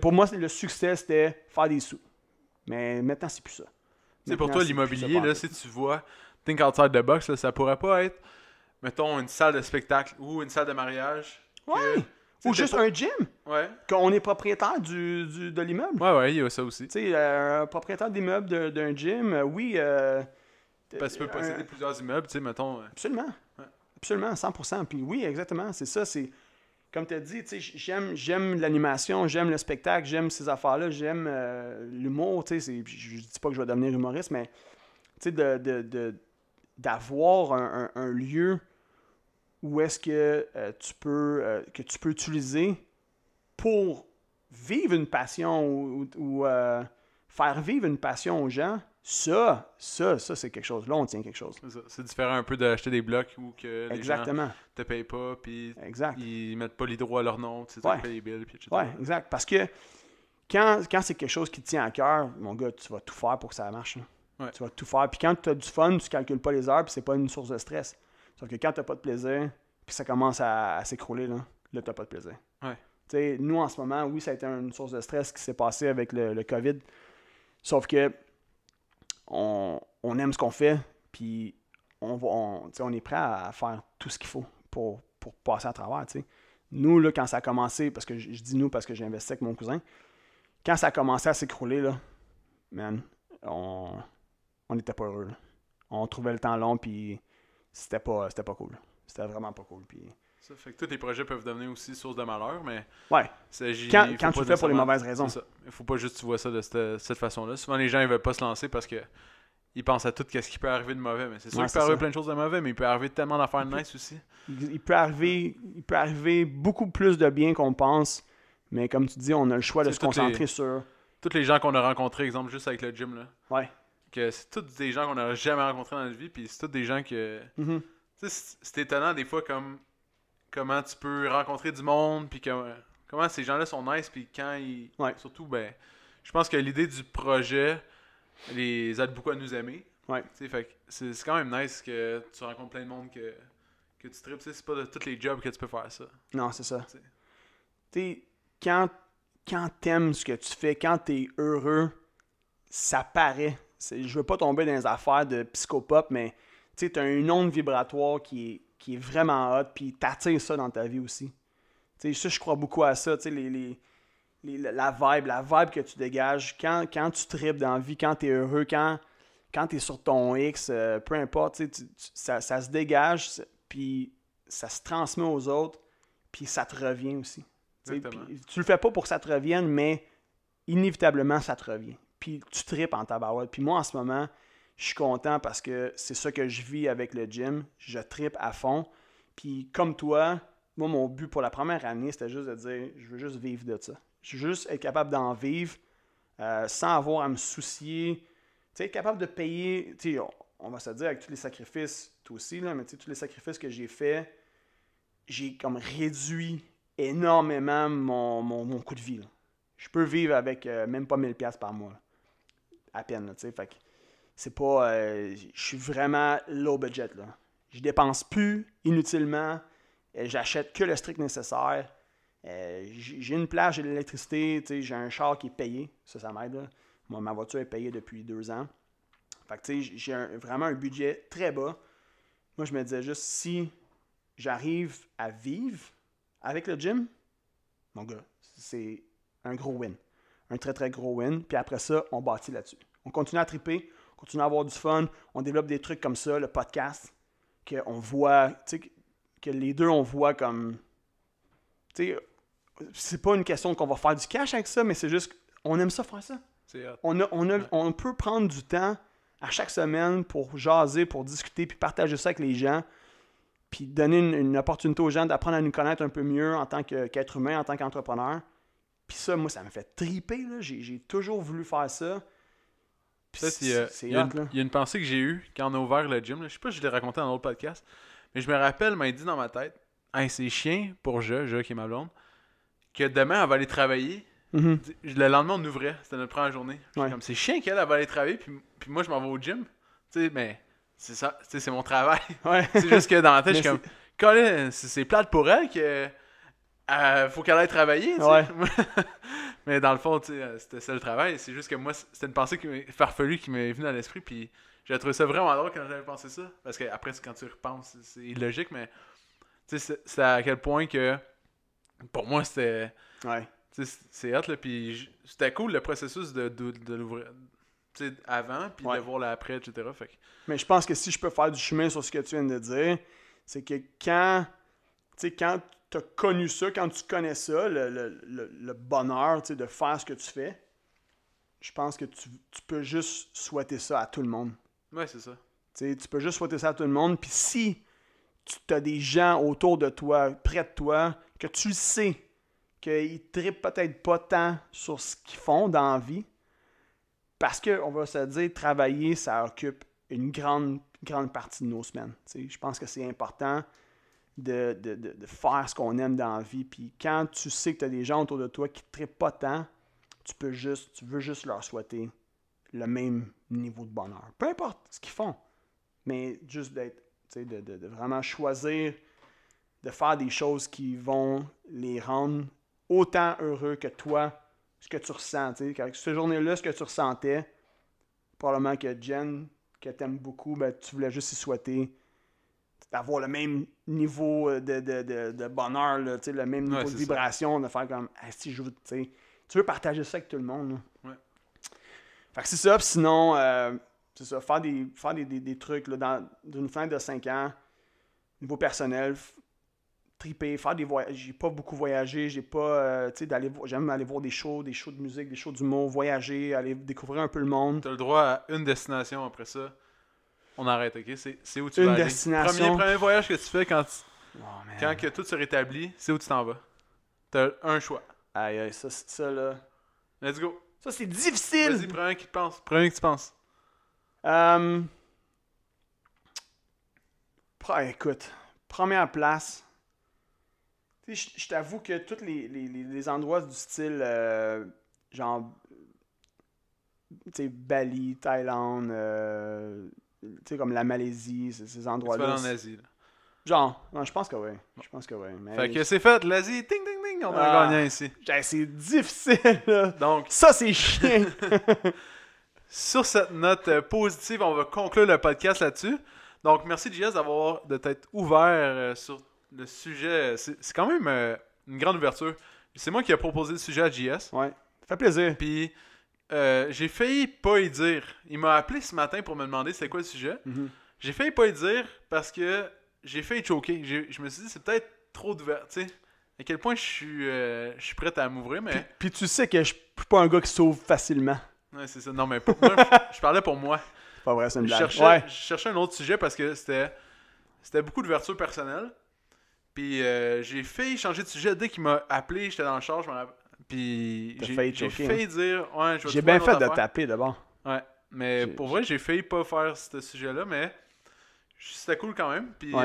[SPEAKER 2] Pour moi, le succès, c'était faire des sous. Mais maintenant, c'est plus ça.
[SPEAKER 1] Tu sais, pour
[SPEAKER 2] Maintenant,
[SPEAKER 1] toi,
[SPEAKER 2] c'est
[SPEAKER 1] l'immobilier,
[SPEAKER 2] plus ça,
[SPEAKER 1] là, si tu vois, think outside the box, là, ça pourrait pas être, mettons, une salle de spectacle ou une salle de mariage.
[SPEAKER 2] Ouais.
[SPEAKER 1] Tu
[SPEAKER 2] Ou
[SPEAKER 1] sais,
[SPEAKER 2] juste
[SPEAKER 1] t'as pas-
[SPEAKER 2] un gym.
[SPEAKER 1] Ouais.
[SPEAKER 2] Qu'on est propriétaire de l'immeuble.
[SPEAKER 1] Ouais, il y a ça aussi.
[SPEAKER 2] Tu sais, un propriétaire d'immeuble d'un gym, oui.
[SPEAKER 1] Parce que tu peux posséder plusieurs immeubles, tu sais, mettons.
[SPEAKER 2] Absolument.
[SPEAKER 1] Ouais.
[SPEAKER 2] Absolument, 100%. Puis oui, exactement, c'est ça. C'est comme tu as dit, tu sais, j'aime l'animation, j'aime le spectacle, j'aime ces affaires-là, j'aime l'humour. Tu sais, je dis pas que je vais devenir humoriste, mais tu sais, d'avoir un lieu où est-ce que tu peux utiliser pour vivre une passion ou faire vivre une passion aux gens, ça c'est quelque chose. Là, on tient quelque chose.
[SPEAKER 1] C'est ça. C'est différent un peu d'acheter des blocs où que les
[SPEAKER 2] Exactement.
[SPEAKER 1] gens te payent pas, puis
[SPEAKER 2] Exact.
[SPEAKER 1] ils mettent pas l'hydro à leur nom, tu sais,
[SPEAKER 2] Ouais.
[SPEAKER 1] tu payes les billes, puis etc.
[SPEAKER 2] Ouais, exact. Parce que quand c'est quelque chose qui te tient à cœur, mon gars, tu vas tout faire pour que ça marche. Là.
[SPEAKER 1] Ouais.
[SPEAKER 2] Tu vas tout faire. Puis quand tu as du fun, tu calcules pas les heures, puis c'est pas une source de stress. Sauf que quand tu n'as pas de plaisir, puis ça commence à s'écrouler, là tu n'as pas de plaisir.
[SPEAKER 1] Ouais.
[SPEAKER 2] Tu sais, nous, en ce moment, oui, ça a été une source de stress qui s'est passé avec le COVID. Sauf que on aime ce qu'on fait, puis on est prêt à faire tout ce qu'il faut pour passer à travers. T'sais. Nous, là, quand ça a commencé, parce que je dis nous parce que j'ai investi avec mon cousin, quand ça a commencé à s'écrouler, là, man, on n'était pas heureux. Là. On trouvait le temps long, puis c'était pas cool. C'était vraiment pas cool. Puis...
[SPEAKER 1] Ça fait que tous tes projets peuvent devenir aussi source de malheur, mais
[SPEAKER 2] Ouais. Quand tu le fais pour les mauvaises raisons.
[SPEAKER 1] Il faut pas juste que tu vois ça de cette façon-là. Souvent, les gens ils veulent pas se lancer parce que ils pensent à tout ce qui peut arriver de mauvais. Mais c'est sûr qu'il peut arriver plein de choses de mauvais, mais il peut arriver tellement d'affaires nice aussi.
[SPEAKER 2] Il peut arriver beaucoup plus de bien qu'on pense, mais comme tu dis, on a le choix de se concentrer sur...
[SPEAKER 1] Tous les gens qu'on a rencontrés, exemple, juste avec le gym, là.
[SPEAKER 2] Ouais.
[SPEAKER 1] Que c'est tous des gens qu'on n'a jamais rencontrés dans notre vie, puis c'est tous des gens que...
[SPEAKER 2] Mm-hmm.
[SPEAKER 1] Tu sais, c'est étonnant des fois comme comment tu peux rencontrer du monde, puis comment ces gens-là sont nice, puis quand ils...
[SPEAKER 2] Ouais.
[SPEAKER 1] Surtout, ben, je pense que l'idée du projet les aide beaucoup à nous aimer.
[SPEAKER 2] Ouais.
[SPEAKER 1] Tu sais, fait que c'est quand même nice que tu rencontres plein de monde que tu tripes. Tu sais, c'est pas de tous les jobs que tu peux faire ça.
[SPEAKER 2] Non, c'est ça.
[SPEAKER 1] Tu sais.
[SPEAKER 2] Tu sais, quand t'aimes ce que tu fais, quand t'es heureux, ça paraît. Je veux pas tomber dans les affaires de psychopop, mais tu sais, t'as une onde vibratoire qui est vraiment hot, puis t'attires ça dans ta vie aussi. Tu sais, ça, je crois beaucoup à ça, tu sais, la vibe que tu dégages, quand tu tripes dans la vie, quand t'es heureux, quand t'es sur ton X, peu importe, tu sais, ça se dégage, puis ça se transmet aux autres, puis ça te revient aussi. Tu le fais pas pour que ça te revienne, mais inévitablement, ça te revient. Puis tu tripes en tabarouette. Puis moi, en ce moment, je suis content parce que c'est ça que je vis avec le gym. Je tripe à fond. Puis comme toi, moi, mon but pour la première année, c'était juste de dire, je veux juste vivre de ça. Je veux juste être capable d'en vivre sans avoir à me soucier. Tu sais, être capable de payer, tu sais, on va se dire avec tous les sacrifices, toi aussi, là, mais tu sais, tous les sacrifices que j'ai faits, j'ai comme réduit énormément mon coût de vie. Là. Je peux vivre avec même pas 1000$ par mois. Là. À peine, tu sais. Fait que c'est pas... je suis vraiment low budget, là. Je dépense plus inutilement. J'achète que le strict nécessaire. J'ai une plage, j'ai de l'électricité, tu sais, j'ai un char qui est payé. Ça m'aide, là. Moi, ma voiture est payée depuis 2 ans. Fait que, tu sais, j'ai vraiment un budget très bas. Moi, je me disais juste, si j'arrive à vivre avec le gym, mon gars, c'est un gros win. Un très, très gros win. Puis après ça, on bâtit là-dessus. On continue à triper, on continue à avoir du fun, on développe des trucs comme ça, le podcast, qu'on voit, tu sais, que les deux, on voit comme... Tu sais, c'est pas une question qu'on va faire du cash avec ça, mais c'est juste qu'on aime ça faire ça. On peut prendre du temps à chaque semaine pour jaser, pour discuter, puis partager ça avec les gens, puis donner une opportunité aux gens d'apprendre à nous connaître un peu mieux en tant qu'être humain, en tant qu'entrepreneur. Puis ça, moi, ça me fait triper, là. J'ai toujours voulu faire ça. Puis
[SPEAKER 1] Peut-être il y a une pensée que j'ai eue quand on a ouvert le gym. Là. Je sais pas si je l'ai raconté dans un autre podcast. Mais je me rappelle, m'a dit dans ma tête, hey, c'est chiant pour Je qui est ma blonde, que demain, elle va aller travailler.
[SPEAKER 2] Mm-hmm.
[SPEAKER 1] Le lendemain, on ouvrait. C'était notre première journée.
[SPEAKER 2] Ouais.
[SPEAKER 1] Comme, c'est chiant qu'elle va aller travailler, puis moi, je m'en vais au gym. Tu sais, mais c'est ça. Tu sais, c'est mon travail.
[SPEAKER 2] Ouais.
[SPEAKER 1] C'est juste que dans ma tête, je suis comme, Colin, c'est plate pour elle que faut qu'elle aille travailler. Tu sais.
[SPEAKER 2] Ouais.
[SPEAKER 1] Mais dans le fond, tu sais, c'était ça le travail. C'est juste que moi, c'était une pensée farfelue qui m'est venue à l'esprit, puis j'ai trouvé ça vraiment drôle quand j'avais pensé ça. Parce que après, quand tu repenses, c'est illogique, mais tu sais, c'est à quel point que pour moi, c'était.
[SPEAKER 2] Ouais.
[SPEAKER 1] Tu sais, c'est hot, là, puis c'était cool le processus de l'ouvrir, tu sais, avant, puis de voir l'après, etc. Fait que...
[SPEAKER 2] Mais je pense que si je peux faire du chemin sur ce que tu viens de dire, c'est que quand tu as connu ça, quand tu connais ça, le bonheur de faire ce que tu fais, je pense que tu peux juste souhaiter ça à tout le monde.
[SPEAKER 1] Ouais, c'est ça.
[SPEAKER 2] Tu peux juste souhaiter ça à tout le monde, puis si tu as des gens autour de toi, près de toi, que tu le sais, qu'ils trippent peut-être pas tant sur ce qu'ils font dans la vie, parce qu'on va se dire, travailler, ça occupe une grande partie de nos semaines. Je pense que c'est important de faire ce qu'on aime dans la vie. Puis quand tu sais que tu as des gens autour de toi qui ne trippent pas tant, tu veux juste leur souhaiter le même niveau de bonheur. Peu importe ce qu'ils font. Mais juste de vraiment choisir de faire des choses qui vont les rendre autant heureux que toi, ce que tu ressens. Cette journée-là, ce que tu ressentais, probablement que Jen, que tu aimes beaucoup, ben, tu voulais juste y souhaiter d'avoir le même niveau de bonheur, là, le même niveau de vibration, de faire comme si je veux, tu veux partager ça avec tout le monde. Là.
[SPEAKER 1] Ouais.
[SPEAKER 2] Fait que c'est ça, puis sinon, c'est ça, faire des trucs là, d'une fin de 5 ans, niveau personnel, triper, faire des voyages. J'ai pas beaucoup voyagé, j'ai pas, j'aime aller voir des shows de musique, des shows d'humour, voyager, aller découvrir un peu le monde.
[SPEAKER 1] T'as le droit à une destination après ça. On arrête, ok? C'est où tu vas aller.
[SPEAKER 2] Destination.
[SPEAKER 1] Premier voyage que tu fais quand que tout se rétablit, c'est où tu t'en vas. T'as un choix.
[SPEAKER 2] Aïe, ça là.
[SPEAKER 1] Let's go.
[SPEAKER 2] Ça, c'est difficile!
[SPEAKER 1] Vas-y, prends un qui te pense. Prends un que tu penses.
[SPEAKER 2] Écoute, première place. Je t'avoue que tous les endroits du style, genre, Bali, Thaïlande, comme la Malaisie, ces endroits-là.
[SPEAKER 1] Tu vas en Asie, là.
[SPEAKER 2] Genre, non, je pense que oui. Mais
[SPEAKER 1] fait que c'est fait, l'Asie, ting, ting, ting, on a un gagnant ici.
[SPEAKER 2] C'est difficile, là.
[SPEAKER 1] Donc,
[SPEAKER 2] ça, c'est chiant.
[SPEAKER 1] Sur cette note positive, on va conclure le podcast là-dessus. Donc, merci JS de t'être ouvert sur le sujet. C'est quand même une grande ouverture. C'est moi qui ai proposé le sujet à JS.
[SPEAKER 2] Ouais, ça fait plaisir.
[SPEAKER 1] Puis, j'ai failli pas y dire. Il m'a appelé ce matin pour me demander c'était quoi le sujet.
[SPEAKER 2] Mm-hmm.
[SPEAKER 1] J'ai failli pas y dire parce que j'ai failli choquer. Je me suis dit, c'est peut-être trop ouvert, tu sais. À quel point je suis prêt à m'ouvrir, mais...
[SPEAKER 2] Puis tu sais que je suis pas un gars qui s'ouvre facilement.
[SPEAKER 1] Ouais, c'est ça. Non, mais moi, je parlais pour moi.
[SPEAKER 2] C'est pas vrai, c'est une blague.
[SPEAKER 1] Je cherchais un autre sujet parce que c'était beaucoup d'ouverture personnelle. Puis j'ai failli changer de sujet dès qu'il m'a appelé. J'étais dans le char, puis j'ai failli dire... Ouais, je vais
[SPEAKER 2] j'ai bien fait de taper d'abord.
[SPEAKER 1] Ouais, mais pour vrai, j'ai failli pas faire ce sujet-là, mais c'était cool quand même. Puis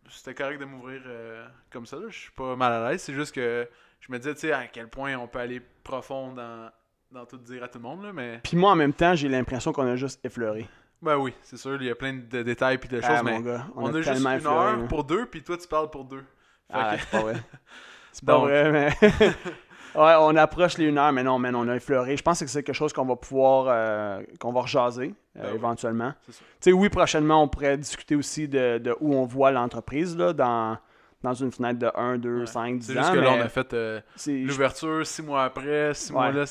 [SPEAKER 1] c'était correct de m'ouvrir comme ça. Je suis pas mal à l'aise. C'est juste que je me disais, tu sais, à quel point on peut aller profond dans tout dire à tout le monde, là, mais...
[SPEAKER 2] Puis moi, en même temps, j'ai l'impression qu'on a juste effleuré.
[SPEAKER 1] Ben oui, c'est sûr, il y a plein de détails puis de choses, mais
[SPEAKER 2] mon gars,
[SPEAKER 1] on a juste une heure pour deux, puis toi, tu parles pour deux.
[SPEAKER 2] C'est pas vrai. C'est pas vrai, mais... ouais, on approche les 1 heure, mais non, on a effleuré. Je pense que c'est quelque chose qu'on va pouvoir... qu'on va rejaser, éventuellement.
[SPEAKER 1] C'est ça.
[SPEAKER 2] Tu sais, oui, prochainement, on pourrait discuter aussi de où on voit l'entreprise, là, dans une fenêtre de 1, 2, 5, 10 ans.
[SPEAKER 1] C'est juste que là, on a fait l'ouverture 6 mois après, 6 mois là.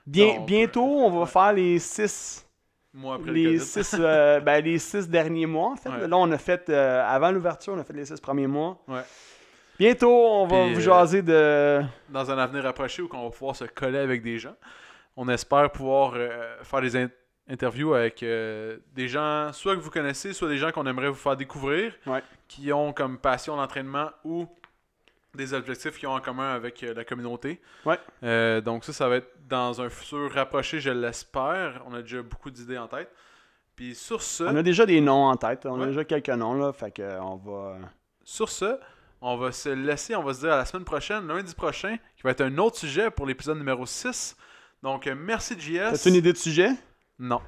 [SPEAKER 2] Bientôt, on va faire les 6
[SPEAKER 1] mois après
[SPEAKER 2] les 6 les 6 derniers mois, en fait.
[SPEAKER 1] Ouais.
[SPEAKER 2] Là, on a fait, avant l'ouverture, on a fait les 6 premiers mois.
[SPEAKER 1] Ouais.
[SPEAKER 2] Bientôt, on va vous jaser de...
[SPEAKER 1] Dans un avenir approché où on va pouvoir se coller avec des gens. On espère pouvoir faire des interviews avec des gens, soit que vous connaissez, soit des gens qu'on aimerait vous faire découvrir,
[SPEAKER 2] ouais.
[SPEAKER 1] qui ont comme passion l'entraînement ou des objectifs qu'ils ont en commun avec la communauté.
[SPEAKER 2] Ouais.
[SPEAKER 1] Donc ça va être dans un futur rapproché, je l'espère. On a déjà beaucoup d'idées en tête. Puis sur ce...
[SPEAKER 2] On a déjà des noms en tête. On a
[SPEAKER 1] Ouais.
[SPEAKER 2] déjà quelques noms, là. Fait que on va...
[SPEAKER 1] Sur ce, on va se laisser, on va se dire à la semaine prochaine, lundi prochain, qui va être un autre sujet pour l'épisode numéro 6. Donc, merci JS.
[SPEAKER 2] T'as-tu une idée de sujet?
[SPEAKER 1] Non.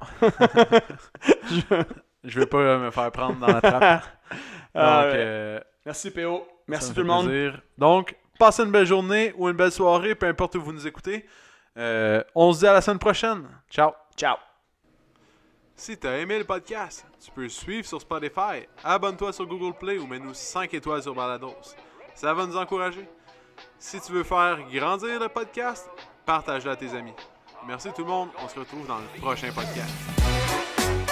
[SPEAKER 1] Je vais pas me faire prendre dans la trappe. Donc,
[SPEAKER 2] Merci PO.
[SPEAKER 1] ça
[SPEAKER 2] Merci
[SPEAKER 1] me
[SPEAKER 2] tout le
[SPEAKER 1] fait
[SPEAKER 2] monde.
[SPEAKER 1] plaisir. Donc, passez une belle journée ou une belle soirée, peu importe où vous nous écoutez. On se dit à la semaine prochaine. Ciao.
[SPEAKER 2] Ciao.
[SPEAKER 1] Si tu as aimé le podcast, tu peux le suivre sur Spotify, abonne-toi sur Google Play ou mets-nous 5 étoiles sur Balados. Ça va nous encourager. Si tu veux faire grandir le podcast, partage-le à tes amis. Merci tout le monde, on se retrouve dans le prochain podcast.